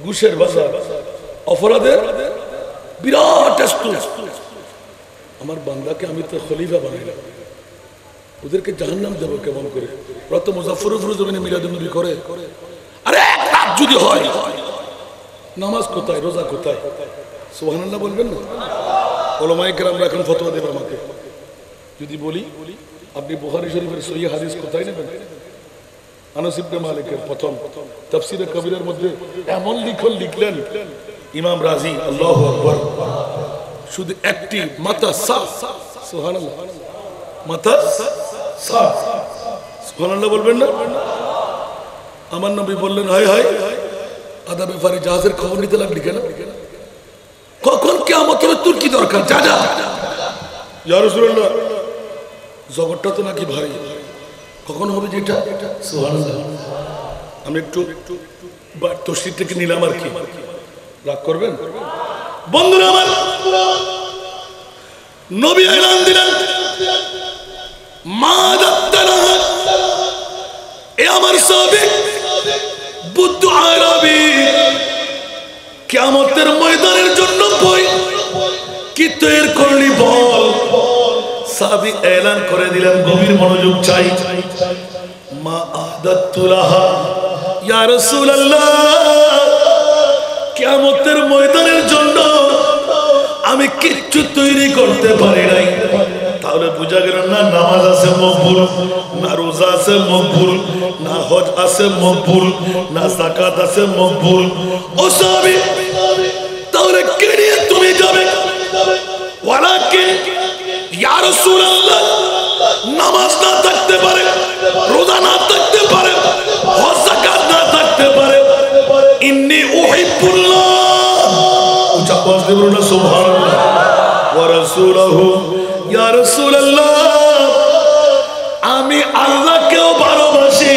ঘুষের বাজার, অপরাধের বিরাট স্তূপ। আমার বান্দাকে আমি তো খলিফা বানাইলাম, ওদেরকে জাহান্নাম দেবো কেমন করে? ওরা তো মুজাফফরপুর জমিনে মিলাদুন নবী করে। আরে এক রাত যদি হয়, নামাজ কোথায়, রোজা কোথায়? সুবহানাল্লাহ বলবেন না? ওলামায়ে কেরামরা এখন ফতোয়া দেবে আমাকে যদি বলি, আপনি বুখারী শরীফের সহিহ হাদিস কোথায় নেবেন? আনাস ইবনে মালিকের প্রথম তাফসীরে কবিরের মধ্যে এমন লিখলেন ইমাম রাজি, আল্লাহু আকবার, শুধু একটি মাথা সাফ, সুবহানাল্লাহ, মাথা সাফ, সুবহানাল্লাহ বলবেন না? আমার নবী বললেন, হায় হায়, আদা ব্যাপারে জাহাজের খবর নিতে লাগলি কেন? কখন কিয়ামত হবে তোর কি দরকার? যা যা। ইয়া রাসূলুল্লাহ, জগৎটা তো নাকি ভারী, কখন হবে যেটা? সুবহানাল্লাহ। আমি একটু তসরিরটাকে নিলাম আর কি, রাগ করবেন? বন্ধুরা আমার, নবী এলান দিলেন, মা দাত্তানা, এ আমার সাহাবী বুদ্ধ আরবি, কিয়ামতের ময়দানের জন্য বই কি তৈরি করলি বল। সাহাবী এলান করে দিলেন, গভীর মনোযোগ চাই। মা আদাত্তু লাহা, ইয়া রাসূলুল্লাহ, কিয়ামতের ময়দানের জন্য আমি কিচ্ছু তৈরি করতে পারি নাই। তাহলে বোঝা গেল না নামাজ আছে মকবুল, না রোজা আছে মকবুল, না হজ আছে মকবুল, না যাকাত আছে মকবুল। ও সাহাবী, তাহলে কে নিয়ে তুমি যাবে? ওয়ালাকিন ইয়া রাসূলুল্লাহ, নামাজ না থাকতে পারে, রোজা না থাকতে পারে, হজ যাকাত না থাকতে পারে, ইন্নী উহিব্বুল্লাহ, উচ্চ আওয়াজ দিয়ে বলুন সুবহানাল্লাহ, ওয়া রাসূলুহু, ইয়া রাসূলুল্লাহ, আমি আল্লাহকেও ভালোবাসি,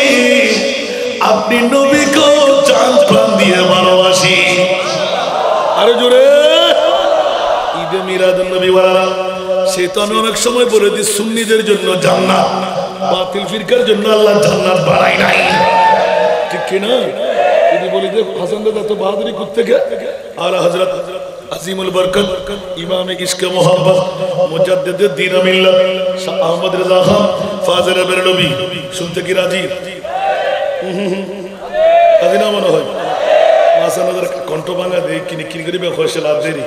আপনি নবীকেও জান প্রাণ দিয়ে ভালোবাসি। আরো জোরে। ঈদে মিলাদুন নবী ওয়ালা, সে তো আমি অনেক সময় বলে দিই, সুন্নিদের জন্য জান্নাত, বাতিল ফিরকার জন্য আল্লাহ জান্নাত বাড়াই নাই, ঠিক কি না? যদি বলি যে হাসান দাদা তো বাহাদুরি করতে গে, আলা হযরত আজিমুল বরকত ইমামে ইশকে মোহাব্বত মুজাদ্দিদে দ্বীন মিল্লাত শাহ আহমদ রেজা খান ফাজিলে বেরলভী, শুনতে কি রাজি? রাজি না মনে হয়? হাসান দাদার কণ্ঠ ভাঙা দেই কিনি কিনি করিবে খসে লাভ দেরি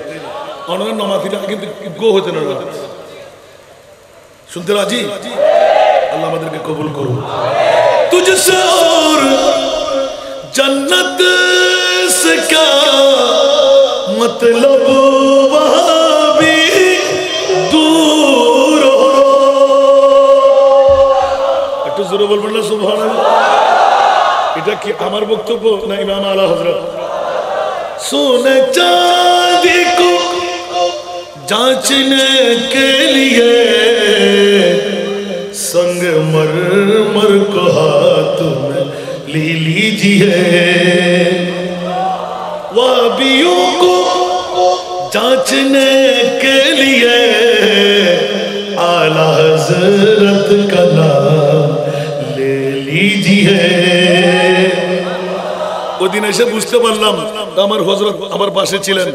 অনর নমাতিটা কিন্তু গো হতে না, শুনতে রাজি? আল্লাহ আমাদেরকে কবুল করুন। তুঝসে और जन्नत से क्या मतलब, वहाँ भी दूर हो। একটু জোরে বলবেন না সুবহানাল্লাহ? এটা কি আমার বক্তব্য না ইমাম আলা হযরত? सोने चांदी को जांचने के लिए संगमरमर को हाथ में ले लीजिए, वाबियों को जांचने के लिए आला हज़रत का नाम ले लीजिए। ওদিন এসে বুঝতে পারলাম আমার হযরত আমার পাশে ছিলেন।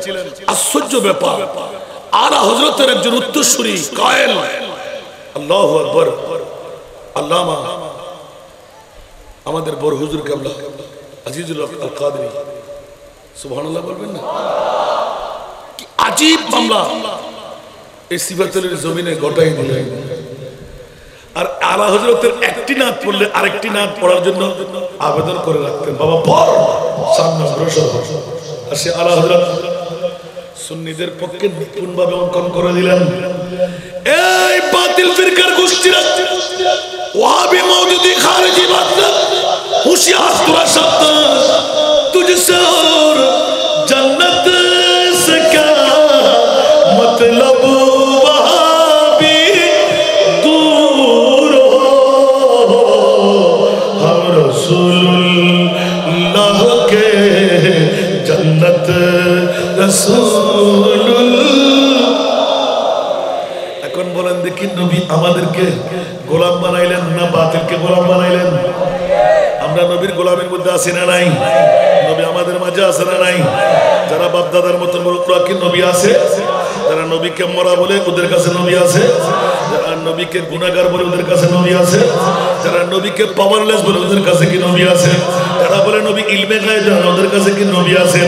আশ্চর্য ব্যাপার, আলা হযরতের একজন উত্তরসূরি কায়েল, আল্লাহু আকবার, আল্লামা আমাদের বড় হুজুর কেবলা আজিজুল আল কাদরি, সুবহানাল্লাহ বলবেন না? কি আজীব মামলা এই সিফাতুলের জমিনে ঘটাই দিলেন। আর আলা হযরতের একটি নাত পড়লে আরেকটি নাত পড়ার জন্য আবেদন করে রাখতেন, বাবা পড়, সামনে অগ্রসর। আর সে আলা হযরত সুন্নিদের পক্ষে নিপুণভাবে অঙ্কন করে দিলেন। এই বাতিল ফিরকার গোষ্ঠীরা, ওয়াহাবি মওদুদি খারিজি বাদশা, হুঁশিয়ার তোরা সাবধান, তুঝসে और जन्नत से क्या मतलब, वहाँ भी दूर हो, हम रसूलुल्लाह के जन्नत रसूलुल्लाह। এখন বলেন দেখি, নবী আমাদেরকে গোলাম বানাইলেন না বাতিলকে গোলাম বানাইলেন? আমরা নবীর গোলামের মধ্যে আছি না নাই? নবী আমাদের মাঝে আছে না নাই? যারা বাপ দাদার মতন কি নবী আছে? যারা নবীকে মরা বলে ওদের কাছে নবী আছে, যারা নবীকে গুনাহগার বলে ওদের কাছে নবী আছে, যারা নবীকে পাওয়ারলেস বলে ওদের কাছে কি নবী আছে, যারা বলে নবী ইলমে গায়েব জানে ওদের কাছে কি নবী আছে?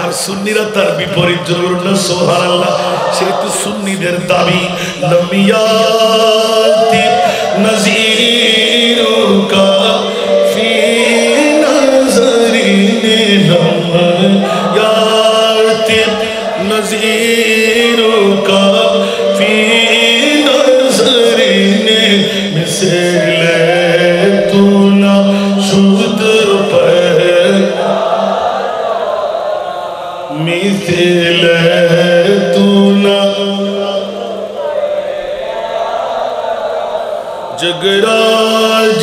আর সুন্নিরা তার বিপরীত, জোরে না সুবহানাল্লাহ। সেহেতু সুন্নিদের দাবি লমিয়াতি নজিরুকা ফি নজরিন লমিয়াতি নজিরুকা जगराज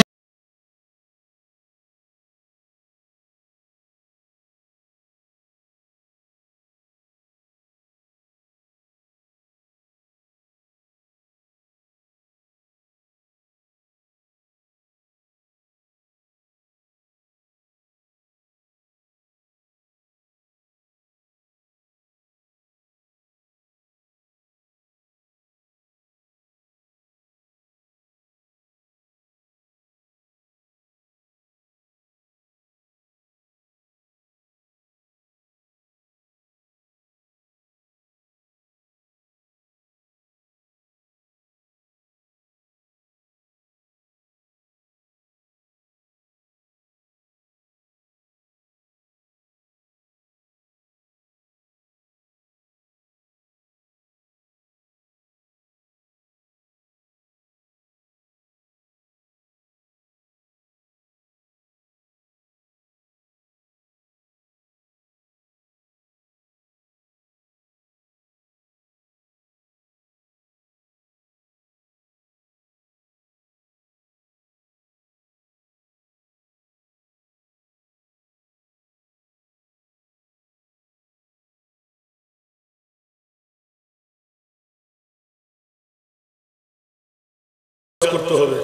করতে হবে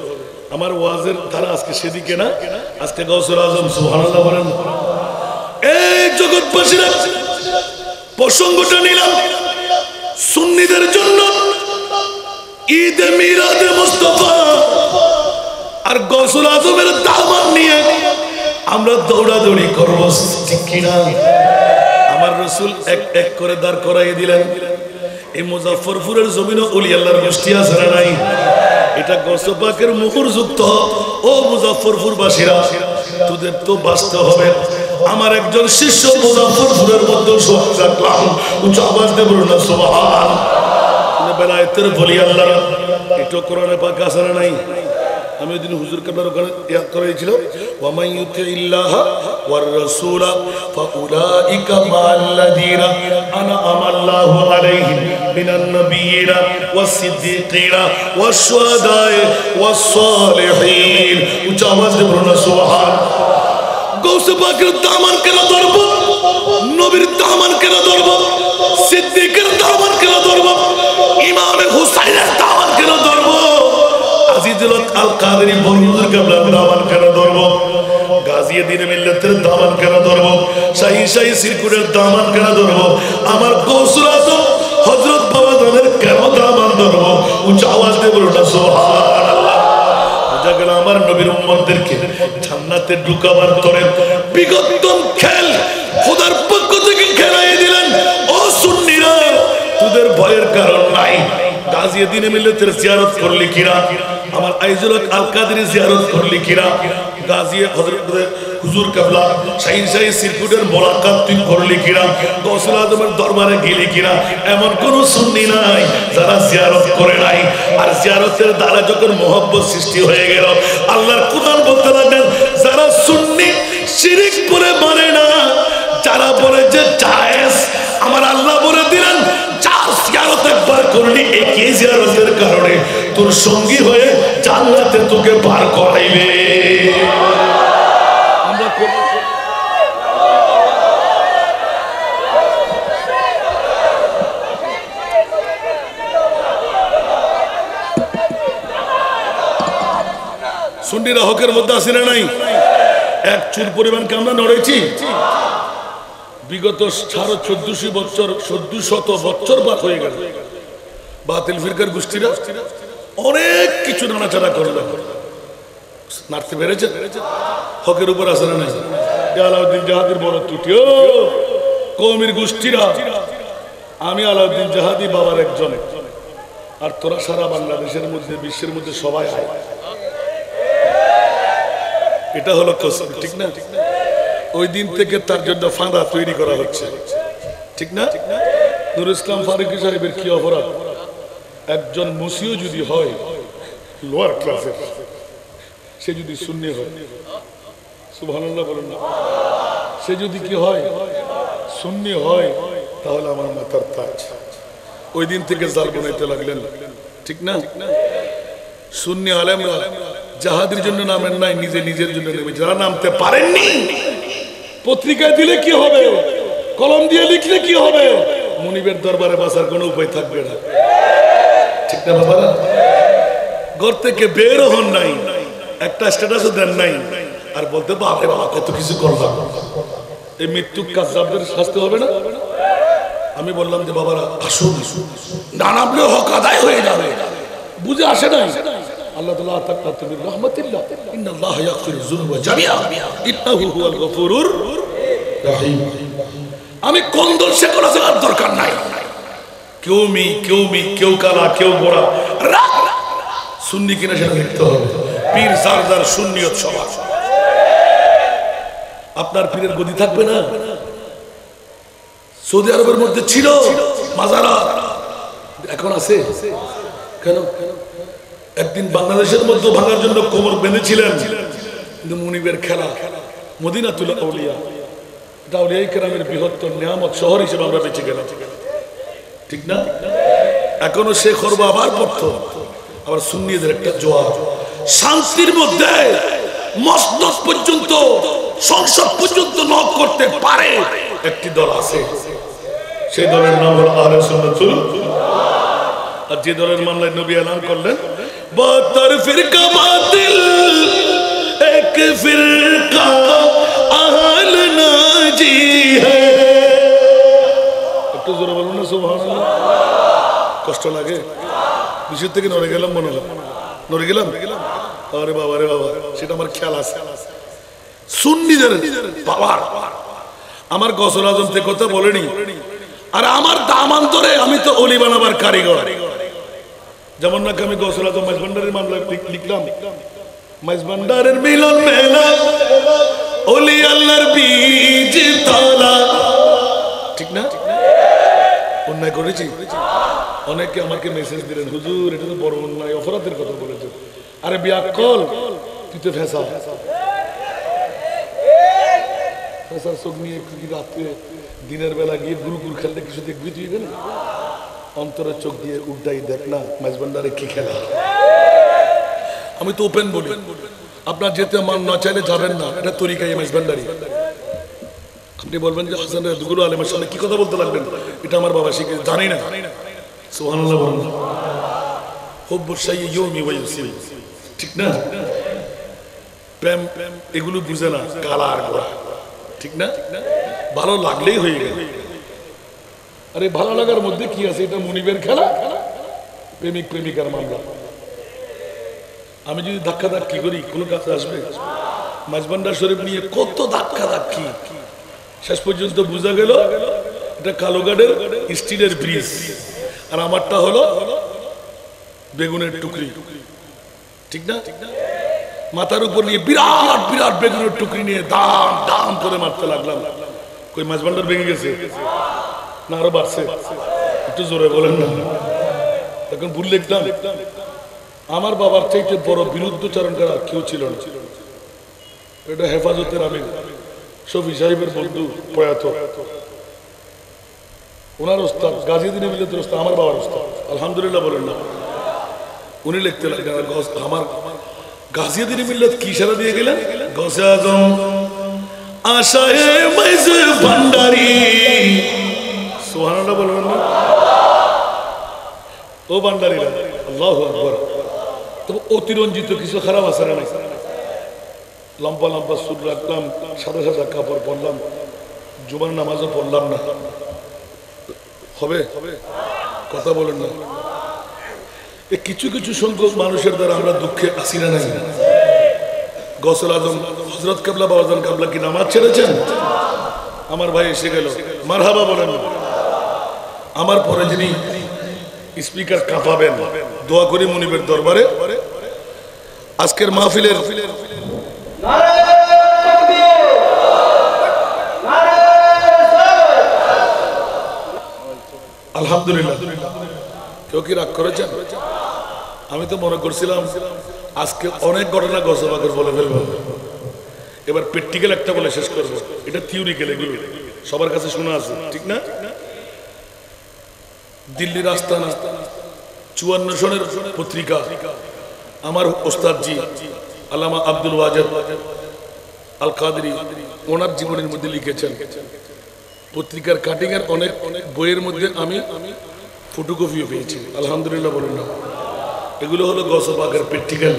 আমার ওয়াজের ধারা আজকে সেদিকে না আজকে গাউসুল আজম সুবহানাল্লাহ বলেন এই জগৎবাসীরা প্রসঙ্গটা নিলাম সুন্নিদের জন্য ঈদে মিলাদে মুস্তাফা আর গাউসুল আজমের দামান নিয়ে আমরা দৌড়াদৌড়ি করব ঠিক কি না আমার রাসূল এক এক করে দাঁড় করাইয়ে দিলেন এই মুজাফফরপুরের জমিনে ওলি আল্লাহর গোষ্ঠী আছে না নাই এটা গৌস পাকের মুখরযুক্ত ও মুজাফফরপুর বাসীরা তোদের তো বাঁচতে হবে আমার একজন শিষ্য মুজাফফরপুরের মধ্যে সোহাগ রাখলাম উচ্চ আওয়াজ দিয়ে বলুন না সুবহান বেলায়েতের বলি আল্লাহ এটা কোরআনে পাক আছে না নাই আমি ওই দিন হুজুর কেবলার ওখানে ইয়াদ করেছিল ওয়া মান ইউতিল্লাহ ওয়ার রাসূল ফাউলাইকা মাল্লাযীনা আনআমা আল্লাহু আলাইহিম মিনান নাবিয়্যিনা ওয়াস সিদ্দীকিনা ওয়াশ শুহাদায়ে ওয়াস সালিহিন উচ্চ আওয়াজ দিয়ে বলুন সুবহান গৌস পাকের দামান কেন ধরব নবীর দামান কেন ধরব সিদ্দীকের দামান কেন ধরব ইমাম হুসাইনের দামান কেন ধরব আজিজুল আল কাদেরী বরগুর কেবলার দামান কেন ধরব গাজী দ্বীন মিল্লাতের দামান কেন ধরব শাহী সিরকুটের দামান কেন ধরব আমার গৌসুল আজম হযরত বাবা দানের কেন দামান ধরব উচ্চ আওয়াজ দিয়ে বলুন সুবহানাল্লাহ বুঝা গেল আমার নবীর উম্মতদেরকে জান্নাতে ঢুকাবার তরে বিগতম খেল খোদার পক্ষ থেকে খেলাইয়ে দিলেন ও সুন্নিরা তোদের ভয়ের কারণ নাই গাজী দ্বীন মিল্লাতের জিয়ারত করলি কিনা আমার আইজুল আল কাদেরী জিয়ারত করলি কিনা গাজী হযরত হুজুর কেবলা শাহীন সিরকুটের মোলাকাত তুই করলি কিনা গৌসুল আজমের দরবারে গেলি কিনা এমন কোন সুন্নি নাই যারা জিয়ারত করে নাই আর জিয়ারতের দ্বারা যখন মহব্বত সৃষ্টি হয়ে গেল আল্লাহর কুরআন বলতে লাগলেন যারা সুন্নি শিরক করে মানে না যারা বলে যে জায়েজ আমার আল্লাহ বলে দিলেন যার জিয়ারত একবার করলি একই জিয়ারতের কারণে তোর সঙ্গী হয়ে জান্নাতে তোকে পার করাইবে আমরা সুন্নিরা হকের মধ্যে আসে না নাই এক চুল পরিমাণকে আমরা নড়েছি বিগত 1400 বছর 1400 বছর বাদ হয়ে গেল বাতিল ফিরকার গোষ্ঠীরা অনেক কিছু নাড়াচাড়া করলো নাড়তে পেরেছে হকের উপর আসে না নাই আলাউদ্দিন জাহাদির বড় ত্রুটি ও কওমের গোষ্ঠীরা আমি আলাউদ্দিন জাহাদি বাবার একজন আর তোরা সারা বাংলাদেশের মধ্যে বিশ্বের মধ্যে সবাই আয় এটা হলো কসম ঠিক না ওই দিন থেকে তার জন্য ফাঁদা তৈরি করা হচ্ছে ঠিক না নুরুল ইসলাম ফারুকী সাহেবের কি অপরাধ একজন মুসিও যদি হয় লোয়ার ক্লাসের সে যদি সুন্নি হয় সুবহানাল্লাহ বলেন না সে যদি কি হয় সুন্নি হয় তাহলে আমার মাথার তাজ ওই দিন থেকে জাল বানাইতে লাগলেন ঠিক না সুন্নি আলেমরা জাহাদের জন্য নামেন নাই, নিজের জন্য নেমে। যারা নামতে পারেননি, পত্রিকায় দিলে কি হবে, কলম দিয়ে লিখলে কি হবে, মুনিবের দরবারে বাঁচার কোনো উপায় থাকবে না। ঠিক না বাবা? ঘর থেকে বের হন নাই, একটা স্ট্যাটাসও দেন নাই, আর বলতে বাবা বাবা কত কিছু করলাম। এই মৃত্যু কাজদের শাস্তি হবে না? আমি বললাম যে বাবারা আসুন, না নামলেও হক আদায় হয়ে যাবে। বুঝে আসে নাই আল্লাহ তাআলা তাকাত বির রাহমাতিল্লাহ ইন্নাল্লাহা ইয়াগফিরু যুনুবা জামিআ ইন্নাহু হুয়াল গফুরুর রহিম। আমি কোন্দল সে করা যাওয়ার দরকার নাই। কেউ কালা, কেউ গোড়া, সুন্নি কিনা সেটা দেখতে হবে। পীর জারদার সুন্নিয়ত সভা। আপনার পীরের গদি থাকবে না? সৌদি আরবের মধ্যে ছিল মাজারাত, এখন আছে কেন? একদিন বাংলাদেশের মধ্যে ভাঙার জন্য কোমর বেঁধেছিলেন, কিন্তু মুনিবের খেলা। মদিনাতুল আউলিয়া, এটা আউলিয়ায়ে কেরামের বৃহত্তর নিয়ামত শহর হিসেবে আমরা বেঁচে গেলাম। ঠিক না? এখনো সে খরব আবার পড়তো। আবার সুন্নিদের একটা জোয়ার, শান্তির মধ্যে মসনদ পর্যন্ত, সংসদ পর্যন্ত নক করতে পারে একটি দল আছে। সেই দলের নাম হলো আহলে সুন্নাতুল। আর যে দলের মামলায় নবী এলান করলেন, বাতার ফিরকা বাতিল এক ফিরকা আহল নাজি হ্যায়। একটু জোরে বলুন না সুবহানাল্লাহ। কষ্ট লাগে? বিশুদ্ধ থেকে নড়ে গেলাম, মনে হলো নড়ে গেলাম। আরে বাবা রে বাবা, সেটা আমার খেয়াল আছে। সুন্নিদের পাওয়ার। আমার গসল আজম থেকে কথা বলেনি, আর আমার দামান ধরে আমি তো অলি বানাবার কারিগর। যেমন নাকি আমি গসল আজম মাইজভান্ডারের মামলা লিখলাম, মাইজভান্ডারের মিলন মেলা অলি আল্লাহর বীজ তলা। ঠিক না? অন্যায় করেছি? অনেকে আমাকে মেসেজ দিলেন, হুজুর এটা তো বড় অন্যায়, অপরাধের কথা বলেছে। আরে বিয়াকল, তুই তো ফেসা ফেসার চোখ নিয়ে রাত্রে দিনের বেলা গিয়ে গুরুকুর খেললে কিছু দেখবি তুই? না, অন্তরের চোখ দিয়ে উল্টাই দেখ না মাইজভান্ডারে কি খেলা। আমি তো ওপেন বলি, আপনার যেতে মান না চাইলে যাবেন না, এটা তরিকাই মাইজভান্ডারি। আপনি বলবেন যে হাসান দুগুলো আলেমের সামনে কি কথা বলতে লাগবেন, এটা আমার বাবা শিখে জানি না। সুবহানাল্লাহ বলুন। হুব্বু শাইয়্যি ইউমি ওয়া ইউসিল। ঠিক না? প্রেম এগুলো বুঝে না, কালা আর গোড়া। ঠিক না? ভালো লাগলেই হয়ে গেল। আরে ভালো লাগার মধ্যে কি আছে? এটা মুনিবের খেলা, প্রেমিক প্রেমিকার মামলা। আমি যদি ধাক্কা ধাক্কি করি কোনো কাছে আসবে? মাইজভান্ডার শরীফ নিয়ে কত ধাক্কা ধাক্কি, শেষ পর্যন্ত বোঝা গেল এটা কালোগাড়ের স্টিলের ব্রিজ, আর আমারটা হলো বেগুনের টুকরি। ঠিক না? মাথার উপর নিয়ে বিরাট বিরাট বেগুনের টুকরি নিয়ে দাম দাম করে মারতে লাগলাম। কই মাইজভান্ডার ভেঙে গেছে না আরো বাড়ছে? একটু জোরে বলেন না। তখন ভুল লিখতাম। আমার বাবার চাইতে বড় বিরুদ্ধচারণ করা কেউ ছিল না। এটা হেফাজতের আমিন শফি সাহেবের বন্ধু প্রয়াত, ওনার ওস্তাদ গাজীউদ্দিন মিল্লাতের ওস্তাদ, আমার বাবার ওস্তাদ। আলহামদুলিল্লাহ বলেন না। উনি লিখতে লাগলেন, আমার গাজীউদ্দিন মিল্লাত কি ইশারা দিয়ে গেলেন, গৌসে আজম আশায়ে মাইজভান্ডারি। সুবহানাল্লাহ বলবেন না? ও ভান্ডারীরা, আল্লাহু আকবার। তবে অতিরঞ্জিত কিছু খারাপ আছে না? লম্বা লম্বা চুল রাখলাম, সাদা সাদা কাপড় পরলাম, জুমার নামাজও পড়লাম না, হবে? কথা বলেন না। কিছু কিছু সংখ্যক মানুষের দ্বারা আমরা দুঃখে আসি না নাই। গৌসুল আজম হযরত কেবলা বাবাজান কেবলা কি নামাজ ছেড়েছেন? আমার ভাই এসে গেল, মারহাবা বলেন। আমার পরে যিনি স্পিকার কাঁপাবেন, দোয়া করি মুনিবের দরবারে আজকের মাহফিলের আলহামদুলিল্লাহ। কেউ কি রাগ করেছেন? আমি তো মনে করছিলাম আজকে অনেক ঘটনা গসবাগর বলে ফেলবো, এবার প্র্যাকটিক্যাল একটা বলে শেষ করবো। এটা থিওরিক্যাল, এগুলো সবার কাছে শোনা আছে। ঠিক না? দিল্লির আস্তানা 54 সনের পত্রিকা আমার ওস্তাদ জি আল্লামা আব্দুল ওয়াজেদ আল কাদরি ওনার জীবনের মধ্যে লিখেছেন, পত্রিকার কাটিং এর অনেক বইয়ের মধ্যে আমি ফটোকপিও পেয়েছি, আলহামদুলিল্লাহ বলুন না। এগুলো হলো গৌস পাকের প্র্যাকটিক্যাল।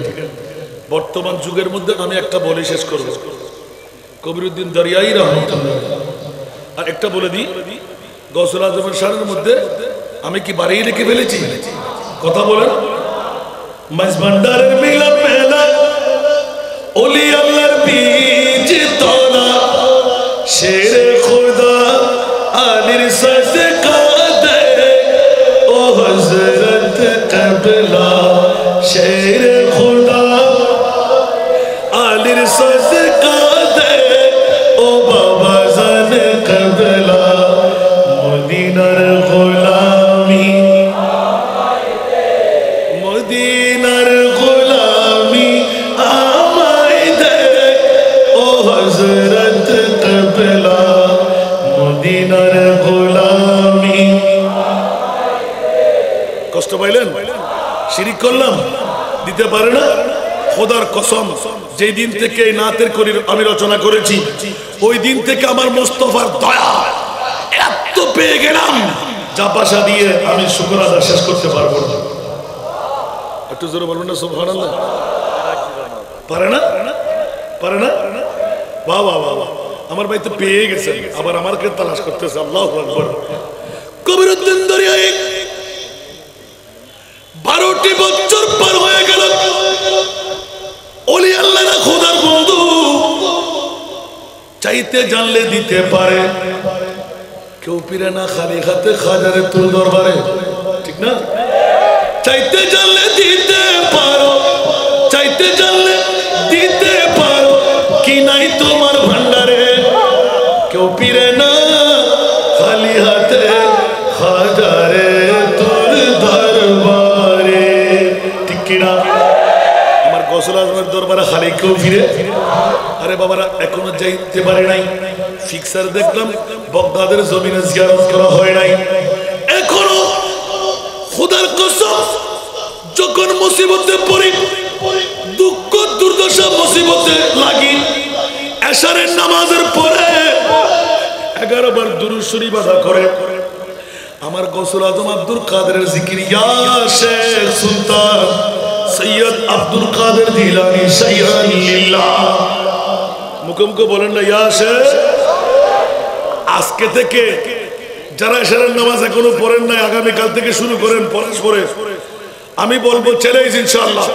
বর্তমান যুগের মধ্যে আমি একটা বলে শেষ করব, কবিরউদ্দিন দরিয়াই রহমতুল্লাহ। আর একটা বলে দিই, গৌসুল আজমের শানের মধ্যে আমি কি বাড়িয়ে রেখে ফেলেছি? কথা বলেন। মাইজ ভান্ডারের মিলন মেলা, ওলি আল্লাহর বীজ তোলা, শেরে খুদা আলীর সদকা দে ও হযরত কিবলা, শেরে খুদা আলীর সদকা দে ও বাবা জান কিবলা, মদিনার গোলামি মদিনার গোলামি আমায় দে ও হযরত কিবলা, মদিনার গোলামি। কষ্ট পাইলেন? শিরিক করলাম, দিতে পারে না। খোদার কসম, যেই দিন থেকে এই নাতের কলি আমি রচনা করেছি, ওই দিন থেকে আমার মোস্তফার দয়া এত পেয়ে গেলাম, যা ভাষা দিয়ে আমি শুকর আদায় শেষ করতে পারবো না। একটু জোরে বলবেন না সুবহানাল্লাহ? পারে না? পারে না? বাহ বাহ বাহ, আমার ভাই তো পেয়ে গেছে, আবার আমাকে তালাশ করতেছে। আল্লাহু আকবার। কবিরউদ্দিন দরিয়াই 12টি বছর পার হয়ে গেল, ওলি আল্লাহরা খোদার বন্ধু, চাইতে জানলে দিতে পারে, কেউ ফিরে না খালি হাতে খাজারে তোর দরবারে, ঠিক না? চাইতে জানলে দিতে পারো, চাইতে জানলে দিতে পারো, কি নাই তোমার ভান্ডারে, কেউ ফিরে না খালি হাতে খাজারে তোর দরবারে, ঠিক কিনা? আমার গৌসুল আজমের দরবারে খালি কেউ ফিরে? আরে বাবারা, এখনো যাইতে পারে নাই। ফিক্সার দেখলাম বাগদাদের জমিনে জিয়ারত করা হয় নাই এখনো। খোদার কসম, যখন মুসিবতে পড়ি, দুঃখ দুর্দশা মুসিবতে লাগি, এশারের নামাজের পরে 11 বার দুরূদ শরীফ আদা করে আমার গৌসুল আজম আব্দুল কাদেরের জিকির, ইয়া শেখ সুলতান সৈয়দ আব্দুল কাদের জিলানী শাইয়ান লিল্লাহ, মুখে মুখে বলেন না ইয়া শেখ। আজকে থেকে যারা এশারের নামাজ এখনো পড়েন নাই, আগামীকাল থেকে শুরু করেন পরে। আমি বলবো চ্যালেঞ্জ ইনশাআল্লাহ।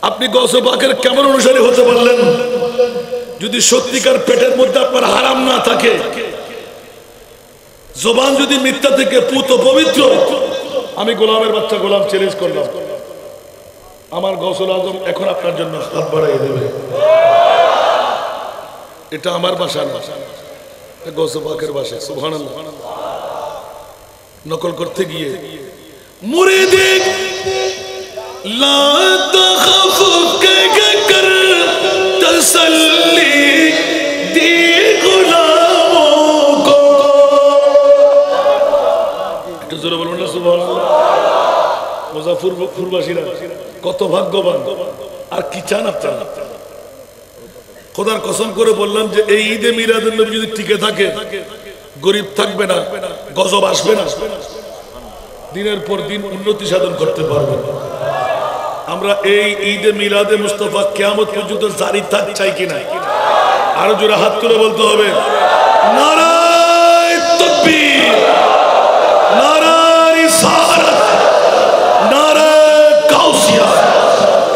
আপনি গৌস পাকের কেমন অনুসারী হতে পারলেন? যদি সত্যিকার পেটের মধ্যে আপনার হারাম না থাকে, জবান যদি মিথ্যা থেকে পুত পবিত্র, আমি গোলামের বাচ্চা গোলাম চ্যালেঞ্জ করলাম, আমার গৌসুল আজম এখন আপনার জন্য হাত বাড়াই দেবে। এটা আমার ভাষা না, গৌস পাকের ভাষা। সুবহানাল্লাহ। নকল করতে গিয়ে মুরিদি লা তখফ কে কর তসল্লি দি গুলামো কো, একটু জোরে বলুন না সুবহানাল্লাহ। মুজাফফরপুরবাসীরা কত ভাগ্যবান, আর কি চান আপনারা? খোদার কসম করে বললাম যে এই ঈদে মিলাদুন নবী যদি টিকে থাকে, গরিব থাকবে না, গজব আসবে না, দিনের পর দিন উন্নতি সাধন করতে পারবে। আমরা এই ঈদে মিলাদে মুস্তাফা কিয়ামত পর্যন্ত জারি থাক চাই কিনা? আরো জোরে হাত তুলে বলতে হবে নারায়ে তাকবীর, নারায়ে রিসালাত, নারায়ে গাউসিয়া।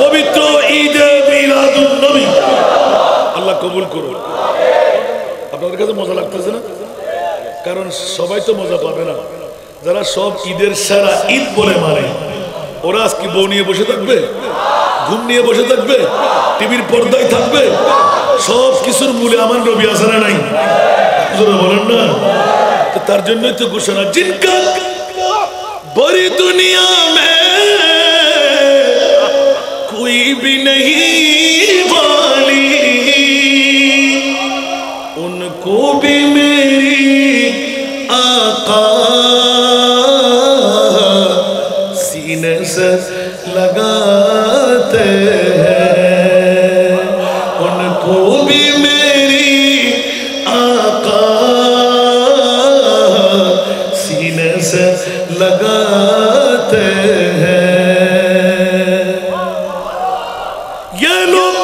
পবিত্র ঈদে মিলাদুন নবী আল্লাহ কবুল করুন। আপনাদের কাছে মজা লাগতেছে না? কারণ সবাই তো মজা পাবে না। যারা সব ঈদের সারা ঈদ বলে মানে, ওরা আজকে বউ নিয়ে বসে থাকবে, ঘুম নিয়ে বসে থাকবে, টিভির পর্দায় থাকবে। সব কিছুর মূলে আমার নবী আছে না নাই? বলেন না? তার জন্যই তো ঘোষণা, জিনকা বড়ি দুনিয়া মে কোই ভি নেহি वाली, उनको भी मेरी आका सीने से लगाते हैं उनको भी मेरी आका सीने से लगाते हैं। ये लोग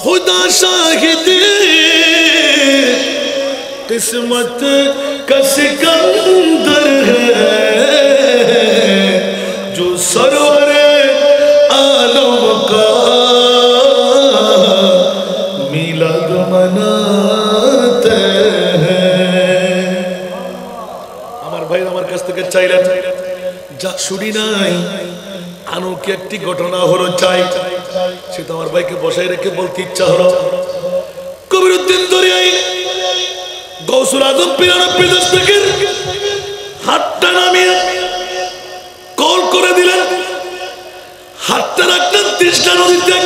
खुदा शाहिद किस्मत का सिकंदर है जो सरवरे आलम का मिलाद मनाते हैं। আমার ভাই আমার কাছ থেকে চাইলেন যা শুনি নাই আনুকে একটি ঘটনা হলো চাই, সেটা আমার ভাইকে বসায় রেখে বলতে ইচ্ছা হলো। কবিরউদ্দিন দরিয়াই গৌসুল আজম পিরানব্বই দশকের হাতটা নামিয়ে কল করে দিলেন, হাতটা রাখলেন তৃষ্ণা নদীতে,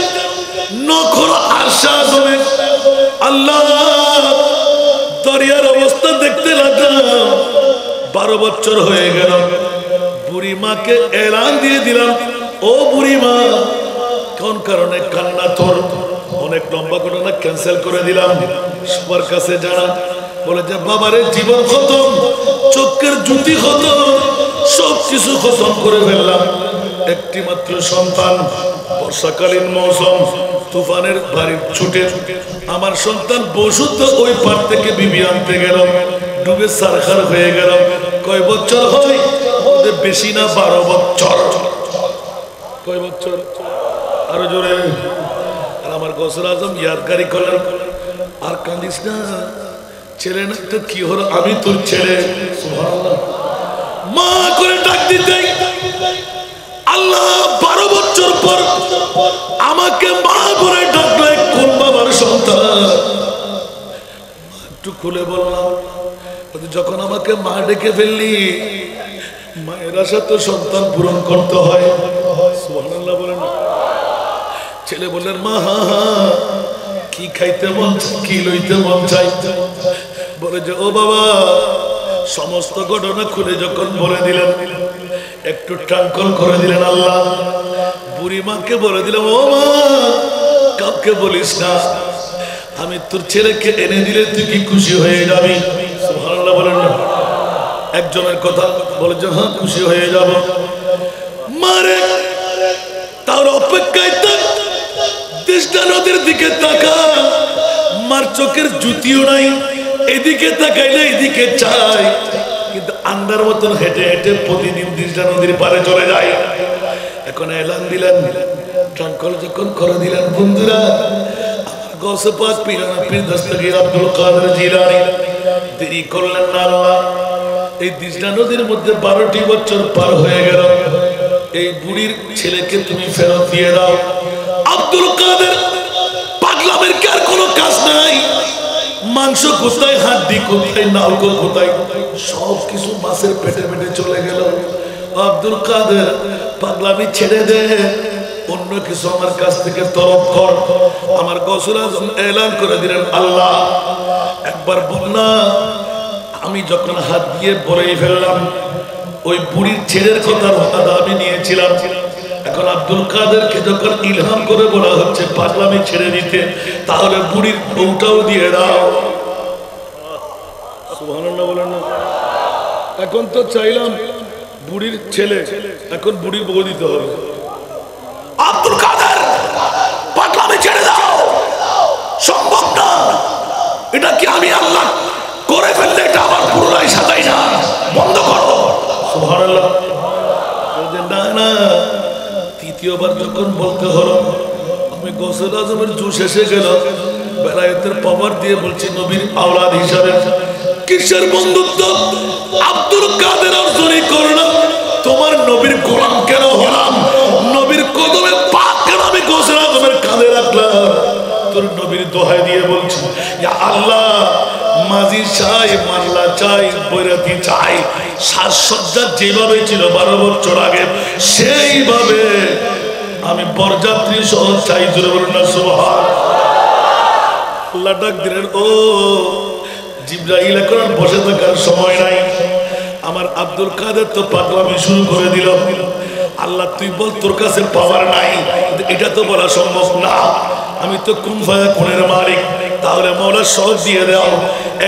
নখর আশা জমে আল্লাহ দরিয়ার অবস্থা দেখতে লাগলাম। 12 বছর হয়ে গেল, বুড়ি মাকে এলান দিয়ে দিলাম, ও বুড়ি মা কোন কারণে কান্না তোর? অনেক লম্বা ঘটনা ক্যান্সেল করে দিলাম, সবার কাছে জানা। বলে যে বাবারে জীবন খতম, চোখের জুতি খতম, সব কিছু খতম করে ফেললাম। একটি মাত্র সন্তান, বর্ষাকালীন মৌসুম, তুফানের বাড়ির ছুটে আমার সন্তান বসুদ্ধ ওই পার থেকে বিবি আনতে গেল, ডুবে সারখার হয়ে গেল। কয় বছর হয়? বেশি না, 12 বছর। কয় বছর? আরো জোরে। আর আমার গৌসুল আজম ইয়াদগারি করলেন, আর কাঁদিস না, ছেলে না তো কি হলো, আমি তোর ছেলে। সুবহানাল্লাহ। মা করে ডাক দিতে আল্লাহ 12 বছর পর আমাকে মা করে ডাকলে কোন বাবার সন্তান? একটু খুলে বললাম, যখন আমাকে মা ডেকে ফেললি, মায়ের আশা তো সন্তান পূরণ করতে হয়। সুবহানাল্লাহ বলেন। ছেলে বললেন, মা হা হা কি খাইতে মন, কি লইতে মন চাই? বলে যে ও বাবা, সমস্ত ঘটনা খুলে যখন বলে দিলেন, একটু টাঙ্কল করে দিলেন আল্লাহ। বুড়ি মাকে বলে দিলাম, ও মা কাউকে বলিস না, আমি তোর ছেলেকে এনে দিলে তুই কি খুশি হয়ে যাবি? সুবহানাল্লাহ বলেন না। একজনের কথা বলে যে হ্যাঁ খুশি হয়ে যাব। মারে তার অপেক্ষায় তৃষ্ণা নদীর দিকে তাকা, মার চোখের জুতিও নাই, এদিকে তাকাইলে এদিকে চাই, কিন্তু আন্দার মতন হেঁটে হেঁটে প্রতিদিন তৃষ্ণা নদীর পারে চলে যায়। এখন এলান দিলেন, ট্রাঙ্কল যখন করে দিলেন, বন্ধুরা আমার গৌসে পাক পীরানা পীর দস্তগীর আব্দুল কাদের জিলানী দেরি করলেন না। আল্লাহ এই তৃষ্ণা নদীর মধ্যে 12টি বছর পার হয়ে গেল, এই বুড়ির ছেলেকে তুমি ফেরত দিয়ে দাও। আব্দুল কাদের পাগলামের কি আর কোনো কাজ নাই? মাংস কোথায়, হাড্ডি কোথায়, নালকো কোথায়, সব কিছু মাছের পেটে পেটে চলে গেল। আব্দুল কাদের পাগলামি ছেড়ে দে, অন্য কিছু আমার কাছ থেকে তলব কর। আমার গৌসুল আজম এলান করে দিলেন, আল্লাহ একবার বল না, আমি যখন হাত দিয়ে বলেই ফেললাম, ওই বুড়ির ছেলের কথার ওয়াদা আমি নিয়েছিলাম। এখন আব্দুল কাদেরকে যখন ইলহাম করে বলা হচ্ছে পাগলামি ছেড়ে দিতে, তাহলে বুড়ির বউটাও দিয়ে দাও। সুবহানাল্লাহ বলেন না। এখন তো চাইলাম বুড়ির ছেলে, এখন বুড়ির বউ দিতে হবে। আব্দুল কাদের পাগলামি ছেড়ে দাও, সম্ভব না। এটা কি আমি আল্লাহ করে ফেললে এটা আবার পুনরায় সাজাই না, বন্ধ করো। সুবহানাল্লাহ। না না, তৃতীয়বার যখন বলতে হলো, আমি গৌসুল আজমের জুস এসে গেল, বেলায়েতের পাওয়ার দিয়ে বলছি নবীর আওলাদ হিসাবে কিসের বন্ধুত্ব আব্দুল কাদের অর্জনই করলাম, তোমার নবীর গোলাম কেন হলাম, নবীর কদমে পা কেন আমি গৌসুল আজমের কাঁধে রাখলাম। তোর নবীর দোহাই দিয়ে বলছি, ইয়া আল্লাহ মাঝি চাই, মাল্লা চাই, বৈরাতি চাই, সাজসজ্জা যেভাবে ছিল 12 বছর আগে সেইভাবে আমি বরযাত্রী সহ চাই। জোরে বলুন না সুবহানাল্লাহ। আল্লাহ ডাক দিলেন, ও জিবরাইল এখন বসে থাকার সময় নাই। আমার আব্দুল কাদের তো পাগলামি শুরু করে দিল। আল্লাহ তুই বল তোর কাছে পাওয়ার নাই, এটা তো বলা সম্ভব না। আমি তো কুন ফায়াকুনের মালিক, তাহলে মওলা সব দিয়ে দাও।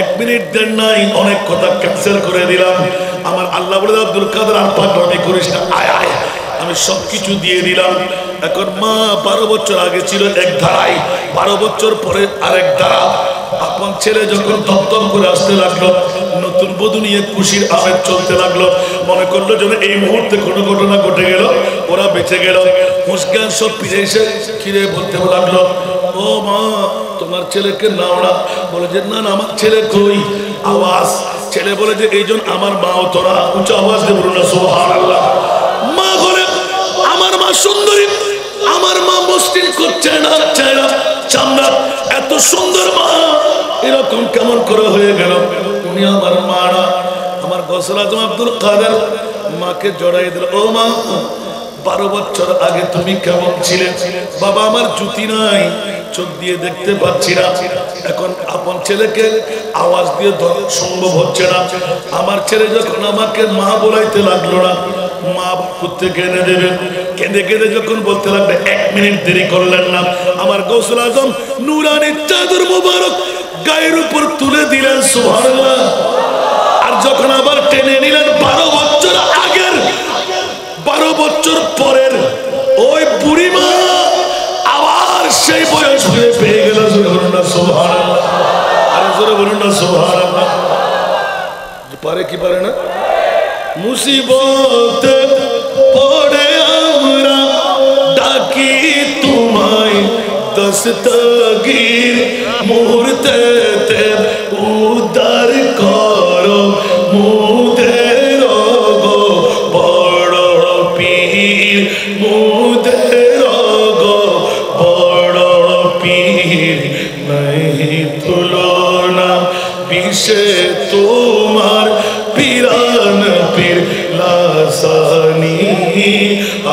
1 মিনিট দেন নাই, অনেক কথা ক্যান্সেল করে দিলাম। আমার আল্লাহ বলে আব্দুল কাদের আর পাগলামি করিস না, আয় আয়, আমি সবকিছু দিয়ে দিলাম। এখন মা 12 বছর আগে ছিল এক ধারায়, 12 বছর পরে আরেক ধারা। আপন ছেলে যখন দমদম করে আসতে লাগলো, নতুন বধূ নিয়ে খুশির আমেজ চলতে লাগলো, মনে করলো যেন এই মুহূর্তে কোনো ঘটনা ঘটে গেল, ওরা বেঁচে গেল। মুস্কান সব ফিরে এসে খিরে বলতে লাগলো, ও মা তোমার ছেলেকে নাও না। বলে যে না না, আমার ছেলে কই? আওয়াজ, ছেলে বলে যে এই জন্য আমার মাও তোরা। উচ্চ আওয়াজ দিয়ে বলুন না সুবহানাল্লাহ। মা বলে আমার মা সুন্দরী, আমার মা মসৃণ করছে না, চেহারা চামড়া এত সুন্দর, মা এরকম কেমন করে হয়ে গেল? উনি আমার মা না। আমার গৌসুল আজম আব্দুল কাদের মাকে জড়াই দিল, ও মা 12 বছর আগে তুমি কেমন ছিলে? বাবা আমার জুতি নাই, চোখ দিয়ে দেখতে পাচ্ছি না। এখন আপন ছেলেকে আওয়াজ দিয়ে সম্ভব হচ্ছে না। আমার ছেলে যখন আমাকে মা বলাইতে লাগলো না, মা করতে কেঁদে দেবেন, কেঁদে কেঁদে যখন বলতে লাগবে 1 মিনিট দেরি করলেন না। আমার গৌসুল আজম নুরানি চাদর মোবারক গায়ের উপর তুলে দিলেন, সুবহানাল্লাহ। আর যখন আবার টেনে নিলেন 12 বছর আগের, 12 বছর পরের ওই বুড়ি মা আবার সেই বয়স ফিরে পেয়ে গেল। বলুন না সুবহানাল্লাহ, আরে জোরে বলুন না সুবহানাল্লাহ। পারে কি পারে না? মুসিবত পড়ে আমরা ডাকি তোমায়, দস্তগীর মুহূর্তে উদ্ধার করো মুদের গো বড় পীর, মুদের গো বড় পীর। নাই তুলনা বিষে তোমার পীরান পীর লাসানি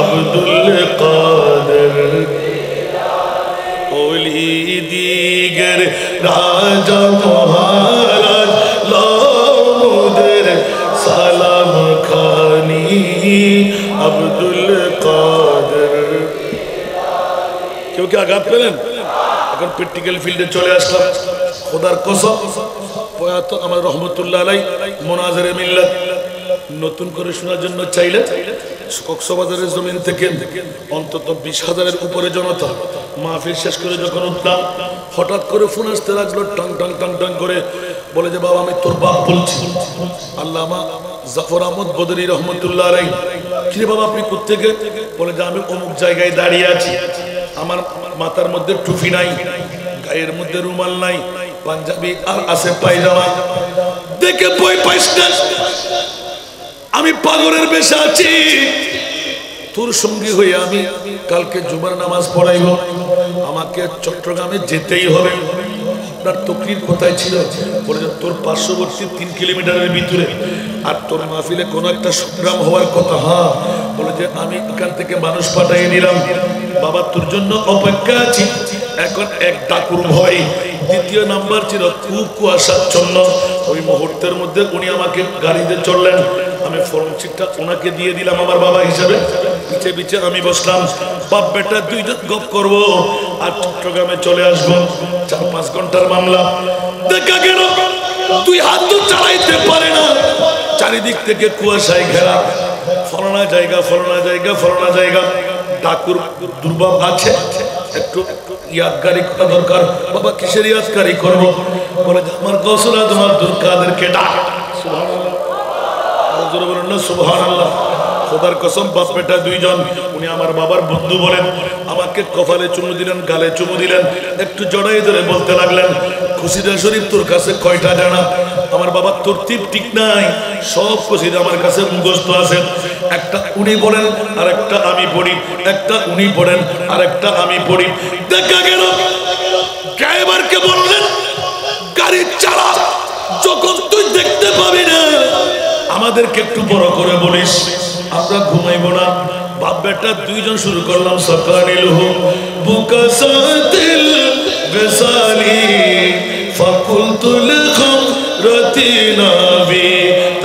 আব্দুল কাদের ওলি দিগর রাজা মহারাজ লামুদের সালাম খানি আব্দুল কাদের। কেউ কি আঘাত পেলেন? এখন প্র্যাকটিক্যাল ফিল্ডে চলে আসলাম। খোদার কসম, প্রয়াত আমার রহমতুল্লাহ আলাই মোনাজারে মিল্লাত নতুন করে শোনার জন্য চাইলে কক্সবাজারের জমিন থেকে অন্তত 20,000-এর উপরে জনতা। মাহফিল শেষ করে যখন উঠলাম, হঠাৎ করে ফোন আসতে লাগলো টং টং টং টং করে, বলে যে বাবা আমি তোর বাপ বলছি, আল্লামা জাফর আহমদ বদরি রহমতুল্লাহ আলাই। কি বাবা আপনি কোত্থেকে? বলে যে আমি অমুক জায়গায় দাঁড়িয়ে আছি, আমার মাথার মধ্যে টুপি নাই, গায়ের মধ্যে রুমাল নাই, পাঞ্জাবি আর আছে পায়জামা, দেখে বই পাইস না, আমি পাগলের বেশে আছি, তোর সঙ্গী হয়ে আমি কালকে জুমার নামাজ পড়াইব, আমাকে চট্টগ্রামে যেতেই হবে। আপনার তকরির কোথায় ছিল? বলে তোর পার্শ্ববর্তী 3 কিলোমিটারের ভিতরে, আর তোর মাহফিলে কোনো একটা সংগ্রাম হওয়ার কথা। হ্যাঁ, বলে যে আমি এখান থেকে মানুষ পাঠিয়ে নিলাম, বাবা তোর জন্য অপেক্ষা আছি। এখন এক ডাকুর ভয়, দ্বিতীয় নাম্বার ছিল খুব কুয়াশাচ্ছন্ন। ওই মুহূর্তের মধ্যে উনি আমাকে গাড়িতে চললেন, আমি ফর্ম সিটটা ওনাকে দিয়ে দিলাম আমার বাবা হিসাবে, পিছে পিছে আমি বসলাম। বাপ বেটা দুইজন গপ করব আর চট্টগ্রামে চলে আসবো। 4-5 ঘন্টার মামলা। দেখা গেল 2 হাত তো চালাইতে পারে না, চারিদিক থেকে কুয়াশায় ঘেরা, ফলানা জায়গা ফলানা জায়গা ফলানা জায়গা। ডাকুর দুর্বল আছে, একটু ইয়াদগারি করা দরকার। বাবা কিসের ইয়াদগারি করবো? বলে আমার গৌসুল আজম আব্দুল কাদেরকে ডাক। সুবহানাল্লাহ, জোরে বলুন না সুবহানাল্লাহ। খোদার কসম, বাপ বেটা দুইজন, উনি আমার বাবার বন্ধু বলেন, আমাকে কপালে চুমু দিলেন, গালে চুমু দিলেন, একটু জড়াই ধরে বলতে লাগলেন কসিদা শরীফ তোর কাছে কয়টা জানা? আমার বাবার তরতিব ঠিক নাই, সব কসিদা আমার কাছে মুখস্থ আছে। একটা উনি পড়েন আর একটা আমি পড়ি, একটা উনি পড়েন আর একটা আমি পড়ি। দেখা গেল ড্রাইভারকে বললেন গাড়ি চালা, যখন তুই দেখতে পাবি না আমাদেরকে একটু বড় করে বলিস, আমরা ঘুমাইবো না। বাপ বেটা দুইজন শুরু করলাম সকানিলহু বুকাসাতিল বিসালি ফাকুলতুল খামরাতিনা বি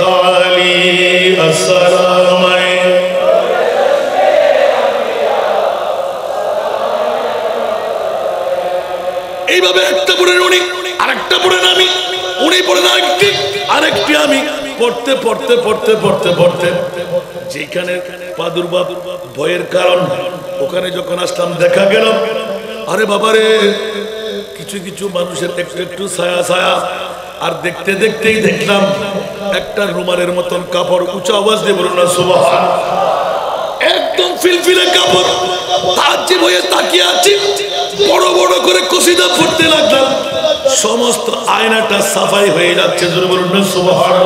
তালি আসসালামু এইভাবে একটা পড়েন উনি, আরেকটা পড়েন আমি, উনি পড়েন আরেকটি, আরেকটি আমি, পড়তে পড়তে পড়তে পড়তে পড়তে যেখানে প্রাদুর্ভাব ভয়ের কারণ, ওখানে যখন আসলাম দেখা গেল আরে বাবারে কিছু কিছু মানুষের একটু একটু ছায়া ছায়া, আর দেখতে দেখতেই দেখলাম একটা রুমালের মতন কাপড়, উঁচু আওয়াজ দিয়ে বলুন না সুবহান, একদম ফিলফিলে কাপড়, তাজ্জব হয়ে তাকিয়ে আছি, বড় বড় করে কসিদা পড়তে লাগলাম, সমস্ত আয়নাটা সাফাই হয়ে যাচ্ছে, জোরে বলুন না সুবহান।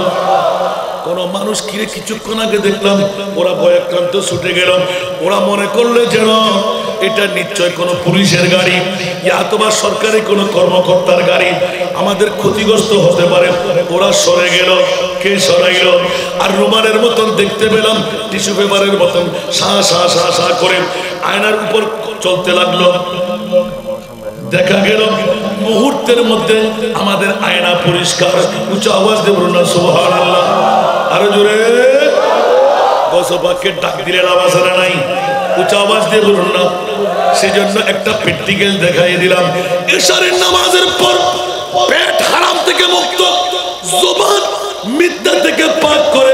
কোন মানুষ কিরে কিছুক্ষণ আগে দেখলাম ওরা ভয়াক্রান্ত ছুটে গেল, ওরা মনে করলে যেন এটা নিশ্চয় কোনো পুলিশের গাড়ি অথবা সরকারি কোনো কর্মকর্তার গাড়ি, আমাদের ক্ষতিগ্রস্ত হতে পারে, ওরা সরে গেল। কে সরাইল? আর রুমালের মতন দেখতে পেলাম টিস্যু পেপারের মতন সা সা সা সা করে আয়নার উপর চলতে লাগলো। দেখা গেল মুহূর্তের মধ্যে আমাদের আয়না পরিষ্কার, উঁচু আওয়াজ দিয়ে বলুন না সুবহানাল্লাহ, আরো জোরে গসবাকে ডাক দিলে আওয়াজ নাই, উঁচু আওয়াজ দিয়ে বলুন না। সেজন্য একটা প্র্যাকটিক্যাল দেখাই দিলাম, ইশারের নামাজের পর পেট হারাম থেকে মুক্ত, জবান মিথ্যা থেকে পাক করে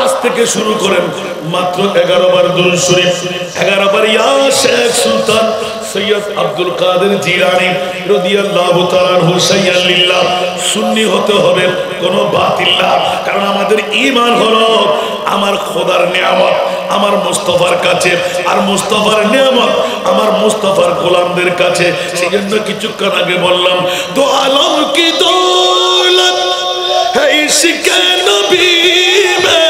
আজ থেকে শুরু করেন মাত্র 11 বার দুরূদ শরীফ, 11 বার ইয়া শেখ সুলতান সৈয়দ আব্দুল কাদের জিলানী রাদিয়াল্লাহু তাআলা আনহু সাইয়্যাদ লিল্লাহ। সুন্নি হতে হবে, কোনো বাতিল না, কারণ আমাদের ঈমান হলো আমার খোদার নিয়ামত আমার মুস্তাফার কাছে, আর মুস্তাফার নিয়ামত আমার মুস্তাফার গোলামদের কাছে। সেজন্য কিছুক্ষণ আগে বললাম দো আলম কি দৌলত है इश्क़ नबी में,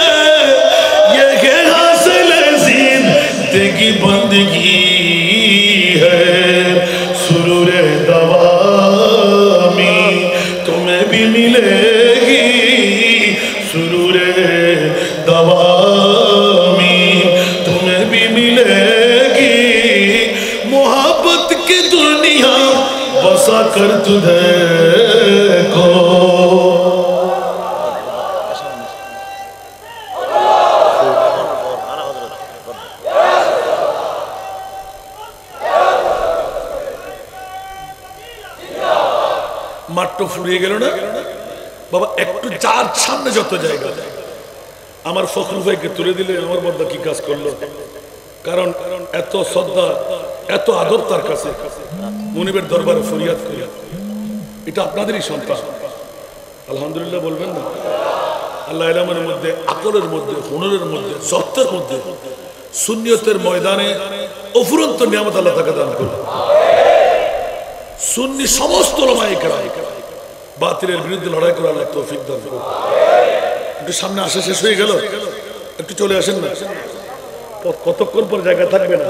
ये है हासिल ज़िंदगी बंदगी है, सुरूर दवामी तुम्हें भी मिलेगी, सुरूर दवामी तुम्हें भी मिलेगी, मोहब्बत की दुनिया बसा कर तुझे को। মাত্র ফুরিয়ে গেল না বাবা, একটু যার সামনে যত জায়গা আমার ফখরুল ভাইকে তুলে দিলে আমার বড় কি কাজ করলো, কারণ এত শ্রদ্ধা এত আদব তার কাছে, মুনিবের দরবারে ফরিয়াদ করি, এটা আপনাদেরই সন্তান, আলহামদুলিল্লাহ বলবেন না? আল্লাহ ইলমের মধ্যে, আকলের মধ্যে, হুনরের মধ্যে, সত্যের মধ্যে, সুন্নিয়তের ময়দানে অফুরন্ত নিয়ামত আল্লাহ তাকে দান করবে। সুন্নি সমস্ত ওলামায়ে কেরাম বাতিলের বিরুদ্ধে লড়াই করে আল্লাহ তৌফিক দান করুন। একটু সামনে আসা শেষ হয়ে গেল, একটু চলে আসেন না, কতক্ষণ পর জায়গা থাকবে না।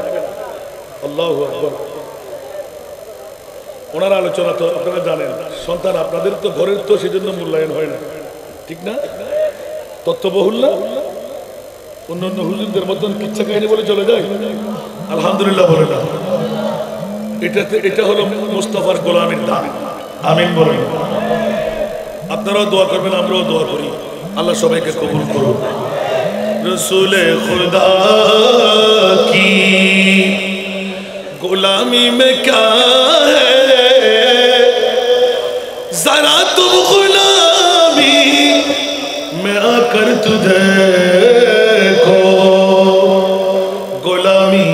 আল্লাহু আকবার। ওনার আলোচনা তো আপনারা জানেন, সন্তান আপনাদের তো ঘরের, তো সেজন্য মূল্যায়ন হয় না, ঠিক না? তত্ত্ববহুল না, অন্য অন্য হুজুরদের মতন কিচ্ছা কাহিনী বলে চলে যায়, আলহামদুলিল্লাহ বলে না। এটা হলো মুস্তাফার গোলামের দাম। আমিন বলেন। আপনারাও দোয়া করবেন, আমরাও দোয়া করি, আল্লাহ সবাইকে কবুল করুন। রসুলে খুদা কি গোলামি মে ক্যা হ্যায়, জরা তুম গোলামি মে আকর তুঝে কো, গোলামি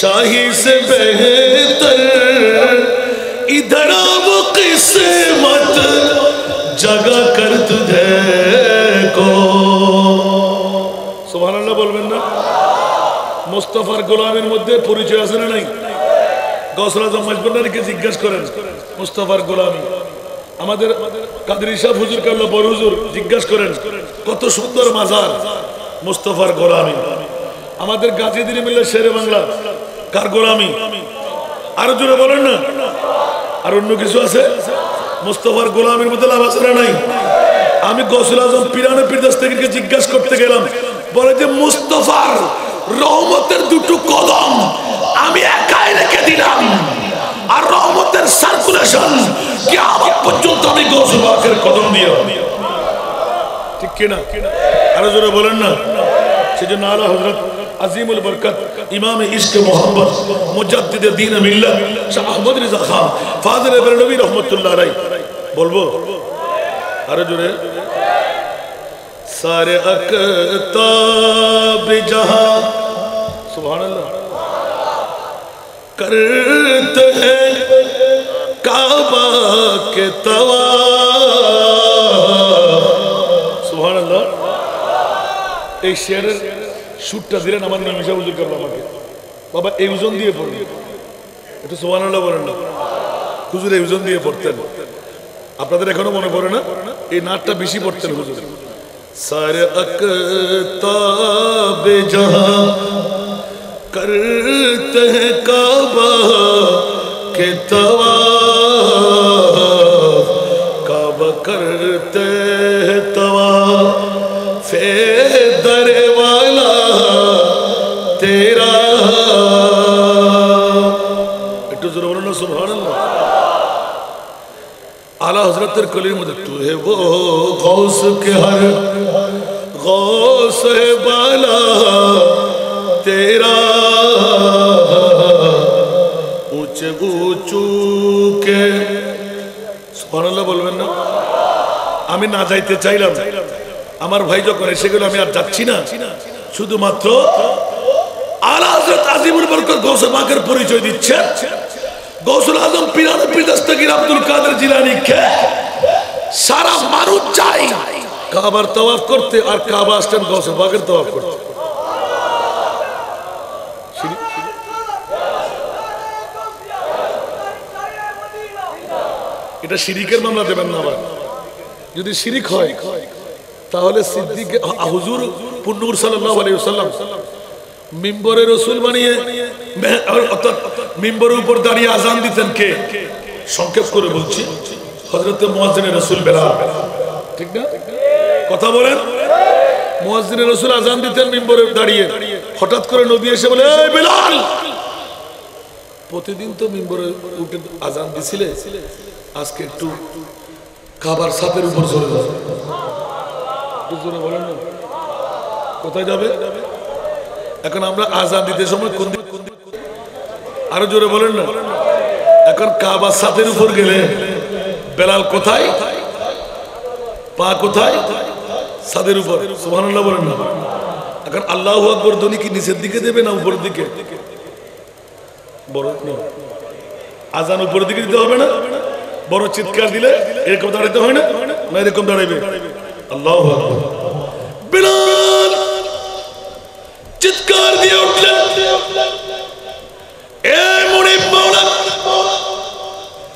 शाही से बेहतर इधर वो किस्मत जगा कर तुझे को। सुबहानाल्लाह बोलবেন না? মুস্তাফার গোলামের মধ্যে পরিচয় আছে না নাই? গৌসুল আজম মজবুরকে জিজ্ঞাসা করেন মুস্তাফার গোলামি। আমাদের কাদরি সাহেব হুজুর কাল্লা বড় হুজুর জিজ্ঞাসা করেন কত সুন্দর মাজার, মুস্তাফার গোলামি। আমাদের গাজীদিন মিল্লা শেরে বাংলা কার গোলামি? আরো জোরে বলেন না। আর অন্য কিছু আছে? মুস্তাফার গোলামের মধ্যে লাভ আছে না নাই? আমি গৌসুল আজম পিরানে পীরদাস থেকে জিজ্ঞাসা করতে গেলাম, বলে যে মুস্তাফার রহমতের দুটো কদম আমি একাই রেখে দিলাম, আর রহমতের সার্কুলেশন কিয়ামত পর্যন্ত আমি গৌসুল পাকের কদম দিয়ে। ঠিক কিনা? আরো জোরে বলেন না। সেজন্য আলা হযরত আজিমুল বরকত ইমাম ইশক মোহাম্মদ মুজাদ্দিদ দ্বীন মিল্লাত শাহ আহমদ রিজা খান ফাজিল বেরলভী রহমাতুল্লাহ আলাইহি বলবো আরো জোরে सारे अक़ताब जहां सुभान अल्लाह करते हैं काबा के तवाफ सुभान अल्लाह এই শেরের শুটটা দিলেন আমার নিমিষা হুজুর করলো আমাকে বাবা এই ওজন দিয়ে পড়ুন একটু সুবহানাল্লাহ বলেন না হুজুর এই ওজন দিয়ে পড়তেন আপনাদের এখনো মনে পড়ে না এই নাটটা বেশি পড়তেন হুজুর सारे अक़ताब जहां करते हैं काबा के तवाफ काबा करते हैं तवाफ फे दरे वाला तेरा একটু জোরে বলুন না সুবহানাল্লাহ आला हजरत कलीम तू है वो गौस के हर गौस है बाला तेरा ऊंचे ऊंचू के সুবহানাল্লাহ বলবেন না আমি না যাইতে চাইলাম আমার ভাই যখন এসে গেল আমি আর যাচ্ছি না শুধুমাত্র আলা হযরত আজিমুল বরকত গৌসে পাকের পরিচয় দিচ্ছে गौसुल आजम पीराने पीर दस्तगीर अब्दुल कादिर जिलानी के सारा मानुष चाই কাবার তওয়াফ করতে আর কাবা আসতেন গৌসুল পাকের তওয়াফ করতে এটা শিরিকের মামলা দেবেন না আবার যদি শিরিক হয় তাহলে সিদ্দিক হুজুর পুন্নুর সাল্লাল্লাহু আলাইহি ওয়াসাল্লাম মিম্বরে রসুল বানিয়ে অর্থাৎ মিম্বরের উপর দাঁড়িয়ে আজান দিতেন কে সংক্ষেপ করে বলছি হযরতে মুয়াজ্জিনে রাসূল বেলাল ঠিক না কথা বলেন মুয়াজ্জিনে রাসূল আজান দিতেন মিম্বরে দাঁড়িয়ে হঠাৎ করে নবী এসে বলে এই বেলাল প্রতিদিন তো মিম্বরে উঠে আজান দিছিলে আজকে একটু কাবার ছাদের উপর চলে যাও একটু জোরে বলেন না কোথায় যাবে এখন আমরা আজান দিতে সময় কোন আরো জোরে বলেন না এখন কাবা ছাদের উপর গেলে বেলাল কোথায় পা কোথায় ছাদের উপর সুবহানাল্লাহ বলেন না এখন আল্লাহু আকবার ধ্বনি কি নিচের দিকে দেবে না উপরের দিকে বড় আজান উপরের দিকে দিতে হবে না বড় চিৎকার দিলে এরকম দাঁড়াতে হয় না না এরকম দাঁড়াবে আল্লাহু আকবার বেলাল চিৎকার দিয়ে উঠলেন এ মুনিব মাওলা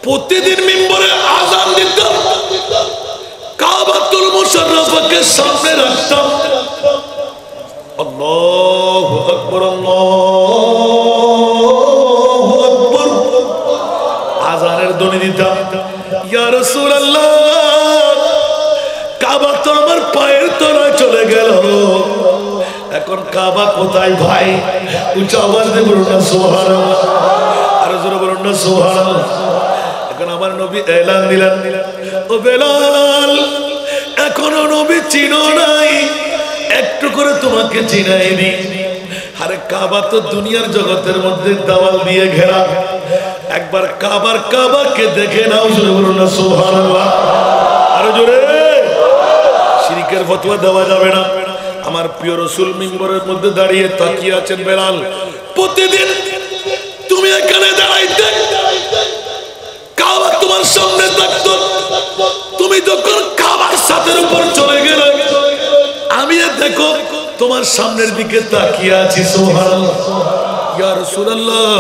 প্রতিদিন মিম্বরে আযান দিতাম কাবাতুল মুশাররফাকে সামনে রাখতাম আল্লাহু আকবার আল্লাহু আকবার আযানের ধ্বনি দিতাম ইয়া রাসূলুল্লাহ কাবা তো আমার পায়ের তলায় চলে গেল এখন কাবা কোথায় ভাই উচ্চ আওয়াজ দিয়ে বলুন না সুবহানাল্লাহ আর জোরে বলুন না সুবহানাল্লাহ এখন আমার নবী এলান দিলেন ও বেলাল এখনো নবী চিনো নাই একটু করে তোমাকে চিনাইনি আরে কাবা তো দুনিয়ার জগতের মধ্যে দেওয়াল দিয়ে ঘেরা একবার কাবাকে দেখে নাও জোরে বলুন না সুবহানাল্লাহ আর জোরে শিরকের ফতোয়া দেওয়া যাবে না আমার প্রিয় রাসূল মিম্বরের মধ্যে দাঁড়িয়ে তাকিয়ে আছেন বেলাল প্রতিদিন তুমি এখানে দাঁড়াইতে কাবা তোমার সামনে থাকতো তুমি যখন কাবার ছাদের উপর চলে গেলে আমি দেখো তোমার সামনের দিকে তাকিয়ে আছি সুবহানাল্লাহ ইয়া রাসূলুল্লাহ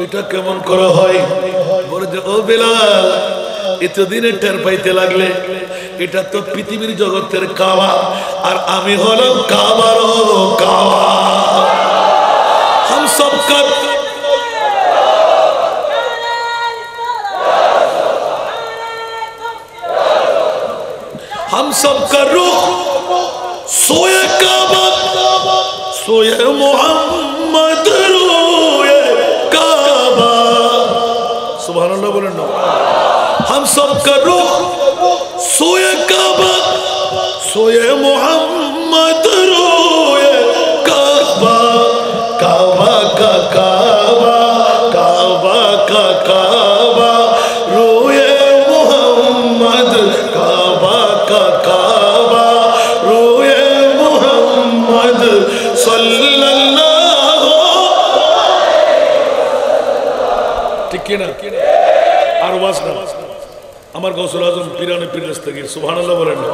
এটা কেমন করে হয় বলে যে ও বেলাল এতদিনে টের পাইতে লাগলে এটা তো পৃথিবীর জগতের কাবা আর আমি হলাম কাবারও কাবা हम सबका हम सबका रुख सोए काबा सोए मोहम्मद रोए काबा सुभान अल्लाह बोलें ना हम सबका रुख सोए काबा सोए मोहम्मद रोए কিনা? আর ওয়াজ না, আমার গৌসুল আজম পিরানে পীর দস্তগীর, সুবহানাল্লাহ বলেন না।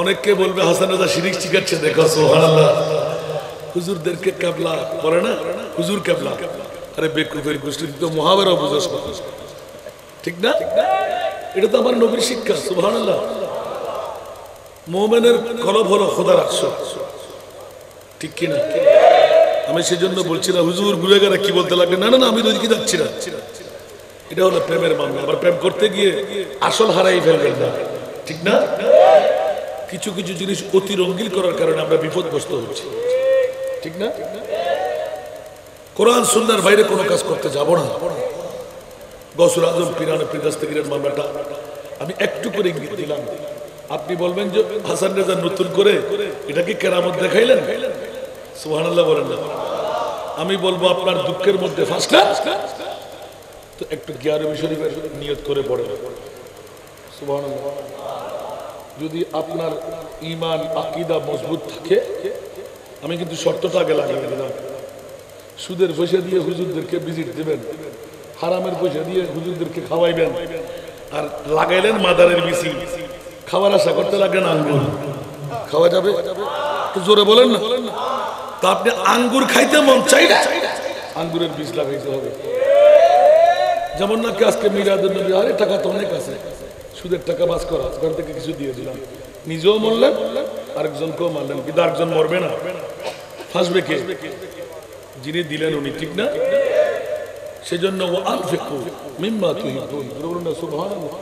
অনেককে বলবে হাসান রাজা শিরিক শিখাচ্ছে, দেখো সুবহানাল্লাহ। হুজুরদেরকে কেবলা বলে না, হুজুর কেবলা। আরে বেকুফের গোষ্ঠী, তো মহাবেরা বুঝাস না, ঠিক না? এটা তো আমার নবীর শিক্ষা, সুবহানাল্লাহ। মুমিনের কলব হলো খোদার আরশ, ঠিক কিনা? আমি সেজন্য বলছি না হুজুর গুনেগারা কি বলতে লাগবে, না না না, আমি তো ওইদিকে যাচ্ছি না। এটা হলো প্রেমের মামলা। আবার প্রেম করতে গিয়ে আসল হারাই ফেলবেন না, ঠিক না? কিছু কিছু জিনিস অতি রঙ্গিল করার কারণে আমরা বিপদগ্রস্ত হচ্ছি, ঠিক না? কোরআন সুন্নাহর বাইরে কোনো কাজ করতে যাব না। গৌসুল আজম পিরানে পীর দস্তগীরের মামলাটা আমি একটু করে ইঙ্গিত দিলাম। আপনি বলবেন যে হাসান রেজা নতুন করে এটা কি কেরামত দেখাইলেন? সুবহানাল্লাহ বলেন না। আমি বলবো আপনার দুঃখের মধ্যে ফার্স্ট ক্লাস তো একটু গিয়ারবি শরীফের নিয়ত করে পড়ে, সুবহানাল্লাহ। যদি আপনার ঈমান আকীদা মজবুত থাকে, আমি কিন্তু শর্তটা আগে লাগিয়ে দিলাম, সুদের পয়সা দিয়ে হুজুরদেরকে ভিজিট দিবেন, হারামের পয়সা দিয়ে হুজুরদেরকে খাওয়াইবেন, আর লাগাইলেন মাদারের বিসি, খাওয়ার আশা করতে লাগলেন আঙ্গুর, খাওয়া যাবে? একটু জোরে বলেন না। তা আপনি আঙ্গুর খাইতে মন চাই না, আঙ্গুরের বীজ লাগাইতে হবে। যেমন নাকি আজকে মিরাদের নবী, আরে টাকা তো অনেক আছে, সুদের টাকা বাস করা, ওখান থেকে কিছু দিয়ে দিলাম, নিজেও মরলেন আরেকজনকেও মারলেন, কিন্তু আরেকজন মরবে না, ফাঁসবে কে? যিনি দিলেন উনি, ঠিক না? সেজন্য ও আনফিকু মিম্মা তুহিব্বুন, সুবহানাল্লাহ।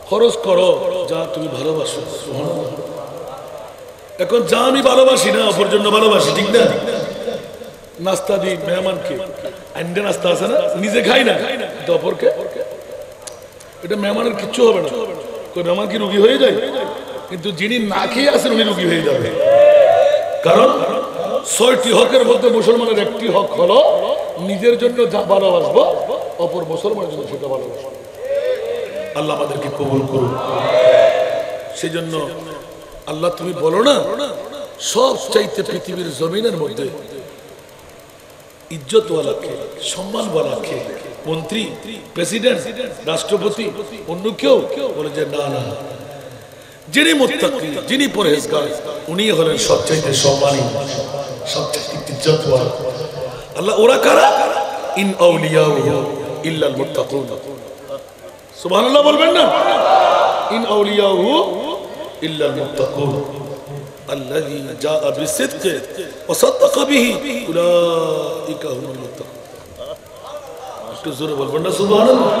খরচ করো যা তুমি ভালোবাসো, সুবহানাল্লাহ। এখন যা আমি ভালোবাসি না অপর জন্য ভালোবাসি, ঠিক না? নাস্তা দিই মেহমানকে, আন্ডে নাস্তা আছে না, নিজে খাই না, কিন্তু অপরকে, এটা মেহমানের কিচ্ছু হবে না। মেহমান কি রুগী হয়ে যায়? কিন্তু যিনি না খেয়ে আসেন উনি রুগী হয়ে যাবে। কারণ ৬টি হকের মধ্যে মুসলমানের একটি হক হলো নিজের জন্য যা ভালোবাসবো অপর মুসলমানের জন্য সেটা ভালোবাসবো। আল্লাহ আমাদেরকে কবুল করুন। সেজন্য আল্লাহ তুমি বলো না, সব চাইতে পৃথিবীর জমিনের মধ্যে ইজ্জতওয়ালা কে, সম্মানওয়ালা কে? মন্ত্রী, প্রেসিডেন্ট, রাষ্ট্রপতি, অন্য কেউ? বলে যে না না, যিনি মুত্তাকি, যিনি পরহেজগার, উনি হলেন সবচাইতে সম্মানী, সবচাইতে ইজ্জতওয়ালা। আল্লাহ ওরা কারা? ইন আউলিয়াউ ইল্লাল মুত্তাকুন, সুবহানাল্লাহ বলবেন না? ইন আউলিয়াউ ইল্লাল মুত্তাকুন আল্লাযীনা জাআ বিসিদকি ওয়া সাদ্দাকা বিহি উলাইকা হুমুল মুত্তাকুন। একটু জোরে বলবেন না সুবহানাল্লাহ?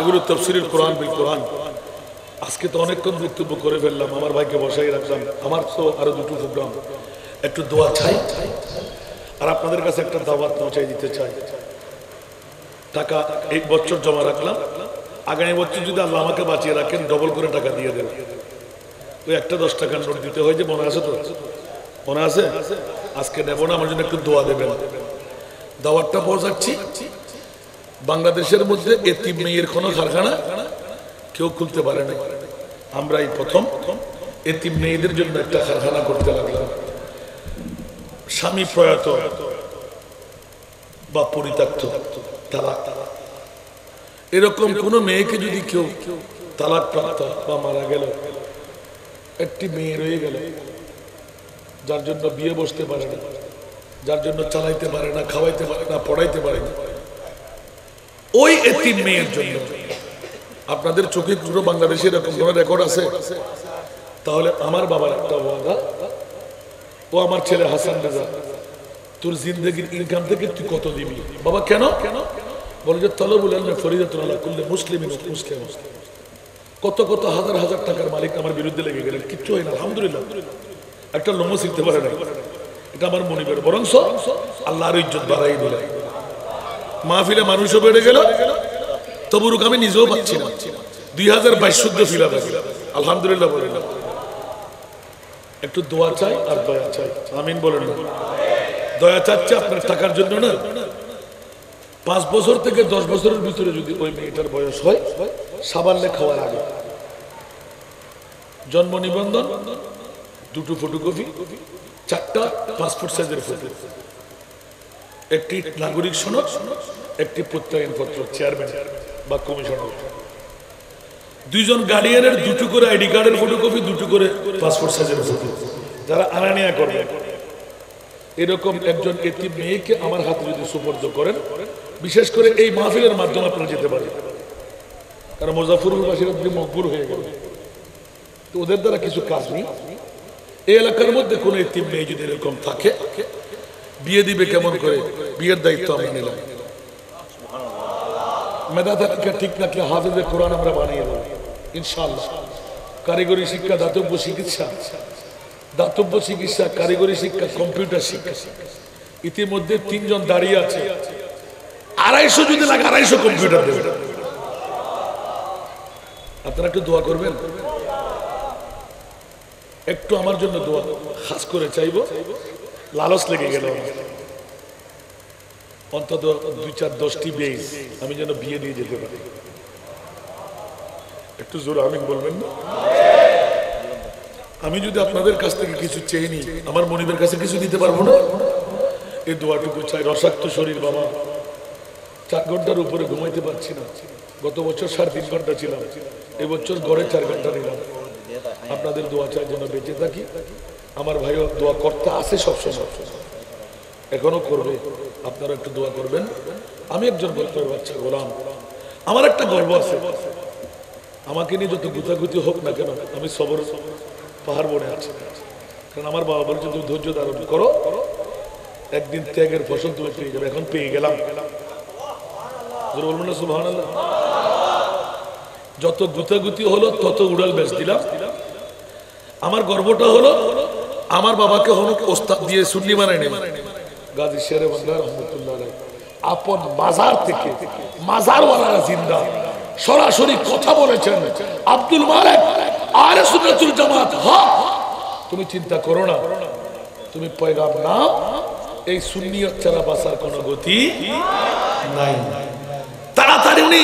এগুলো তাফসীরুল কোরআন বিল কোরআন। আজকে তো অনেকক্ষণ বক্তব্য করে ফেললাম, আমার ভাইকে বসাই রাখলাম, আমার তো আরো দুটো প্রোগ্রাম। একটু দোয়া চাই, আর আপনাদের কাছে একটা দাওয়াত পৌঁছাই দিতে চাই। টাকা এক বছর জমা রাখলাম, আগামী বছর যদি আল্লাহ আমাকে বাঁচিয়ে রাখেন ডবল করে টাকা দিয়ে দেবেন। ওই একটা 10 টাকার নোট দিতে হয় যে, মনে আছে তো? মনে আছে? আজকে নেব না, আমার জন্য একটু দোয়া দেবেন। দাওয়াতটা পৌঁছাচ্ছি, বাংলাদেশের মধ্যে এতিম মেয়ের কোনো কারখানা কেউ খুলতে পারে না। আমরা এই প্রথম এতিম মেয়েদের জন্য একটা কারখানা করতে লাগলাম। স্বামী প্রয়াত বা পরিত্যক্ত, তালাক, এরকম কোন মেয়েকে যদি কেউ তালাক প্রাপ্ত বা মারা গেল, একটি মেয়ে রয়ে গেল যার জন্য বিয়ে বসতে পারে না, যার জন্য চালাইতে পারে না, খাওয়াইতে পারে না, পড়াইতে পারে না, ওই এতিম মেয়ের জন্য আপনাদের চোখে পুরো বাংলাদেশে এরকম কোন রেকর্ড আছে? তাহলে আমার বাবার একটা ওয়াদা, ও আমার ছেলে হাসান রেজা, তোর জিন্দেগির ইনকাম থেকে তুই কত দিবি? বাবা কেন? বলে যে তলবুল ইলমি ফরিদাতুন আলা কুল্লি মুসলিমিন ওয়া মুসলিম। কত কত হাজার হাজার টাকার মালিক আমার বিরুদ্ধে লেগে গেলেন, কিচ্ছু হয় না, আলহামদুলিল্লাহ। একটা লোমও শিখতে পারে না, এটা আমার মনিবের, বরং আল্লাহর ইজ্জত বাড়াই দিলেন। মাহফিলে মানুষও বেড়ে গেল, তবুরুক আমি নিজেও পাচ্ছি না। 2022 শুদ্ধ ফিলা থাকে, আলহামদুলিল্লাহ বলেন। একটু দোয়া চাই আর দয়া চাই, আমিন বলেন না? দয়া চাচ্ছে আপনার টাকার জন্য না, 5 বছর থেকে 10 বছরের ভিতরে যদি ওই মেয়েটার বয়স হয়, সাবাল্লে খাওয়ার আগে জন্ম নিবন্ধন, 2টো ফটোকপি, 4টা পাসপোর্ট সাইজের ফটো, একটি নাগরিক সনদ, একটি প্রত্যয়নপত্র চেয়ারম্যান বা কমিশনার। দুইজন গার্ডিয়ানের দুটো করে আইডি কার্ডের ফটোকপি, দুটো করে পাসপোর্ট সাইজের ফটো, যারা আনা নেয়া করবে। এরকম একজন এতিম মেয়েকে আমার হাতে যদি সুপর্দ করেন, বিশেষ করে এই মাহফিলের মাধ্যমে আপনারা যেতে পারেন, কারণ মুজাফফরপুরবাসীরা যদি মকবুল হয়ে গেল, তো ওদের দ্বারা কিছু কাজ নেই। এই এলাকার মধ্যে কোনো এতিম মেয়ে যদি এরকম থাকে, বিয়ে দিবে কেমন করে, বিয়ের দায়িত্ব আমরা নিলাম। মেধা তালিকা ঠিক থাকলে হাফেজে কোরআন আমরা বানিয়ে দেবো ইনশাআল্লাহ। কারিগরি শিক্ষা, দাতব্য চিকিৎসা, কারিগরি শিক্ষা, কম্পিউটার শিক্ষা। ইতিমধ্যে 3 জন দাঁড়িয়ে আছে, 250 যদি লাগে 250 কম্পিউটার দেবে। আপনারা একটু দোয়া করবেন, একটু আমার জন্য দোয়া খাস করে চাইবো। লালচ লেগে গেল, অন্তত 2-4-10টি বেশ আমি যেন বিয়ে দিয়ে যেতে পারি। একটু জোর আমিন বলবেন না? আমি যদি আপনাদের কাছ থেকে কিছু চেয়ে নি, আমার মনিবের কাছে কিছু দিতে পারবো না? এই দোয়াটুকু চাই। রসাক্ত শরীর বাবা, 4 ঘন্টার উপরে ঘুমাইতে পারছি না। গত বছর 3.5 ঘন্টা ছিলাম, এবছর গড়ে 4 ঘন্টা নিলাম। আপনাদের দোয়া চাই যেন বেঁচে থাকি। আমার ভাইও দোয়া করতে আসে সবসময়, এখনো করবে। আপনারা একটু দোয়া করবেন। আমি একজন বলতের বাচ্চা গোলাম, আমার একটা গর্ব আছে। আমাকে নিয়ে যত গুতাগুতি হোক না কেন, আমি সবর পাহাড় বনে আছি। কারণ আমার বাবা বলছে তুমি ধৈর্য ধারণ করো, একদিন ত্যাগের ফসল তুমি পেয়ে যাবে। এখন পেয়ে গেলাম, বলবেন না সুবহানাল্লাহ? যত গুতাগুতি হলো তত উড়াল বেচ দিলাম। আমার গর্বটা হলো আমার বাবাকে হলো ওস্তাদ দিয়ে সুন্নি বানাই নেই। গাজী শেরে বাংলা রহমতুল্লাহ আলাইহি আপন বাজার থেকে মাজারওয়ালারা জিন্দা সরাসরি কথা বলেছেন। আব্দুল মালিক আহলে সুন্নাতুল জামাত হক। তুমি চিন্তা করো না, তুমি পয়গাম নাও, এই সুন্নিয়ত ছাড়া বাঁচার কোনো গতি নাই। তাড়াতাড়ি উনি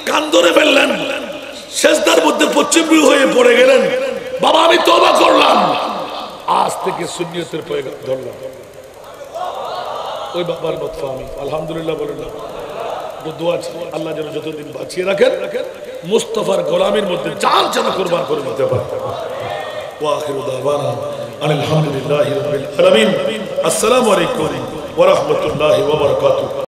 কান ধরে ফেললেন, সেজদার মধ্যে পশ্চিমমুখী হয়ে পড়ে গেলেন। বাবা আমি তওবা করলাম, আজ থেকে সুন্নিয়তের পয়গাম ধরলাম। ওই বাবার মতো আমি আলহামদুলিল্লাহ বলেন না। দোয়া আল্লাহ যেন যতদিন বাঁচিয়ে রাখেন, মুস্তাফার গোলামের মধ্যে জান যেন কুরবান করে দিতে পারে। ওয়া আখিরু দাওয়ানা আলহামদুলিল্লাহি রাব্বিল আলামিন। আসসালামু আলাইকুম ওয়া রাহমাতুল্লাহি ওয়া বারাকাতুহু।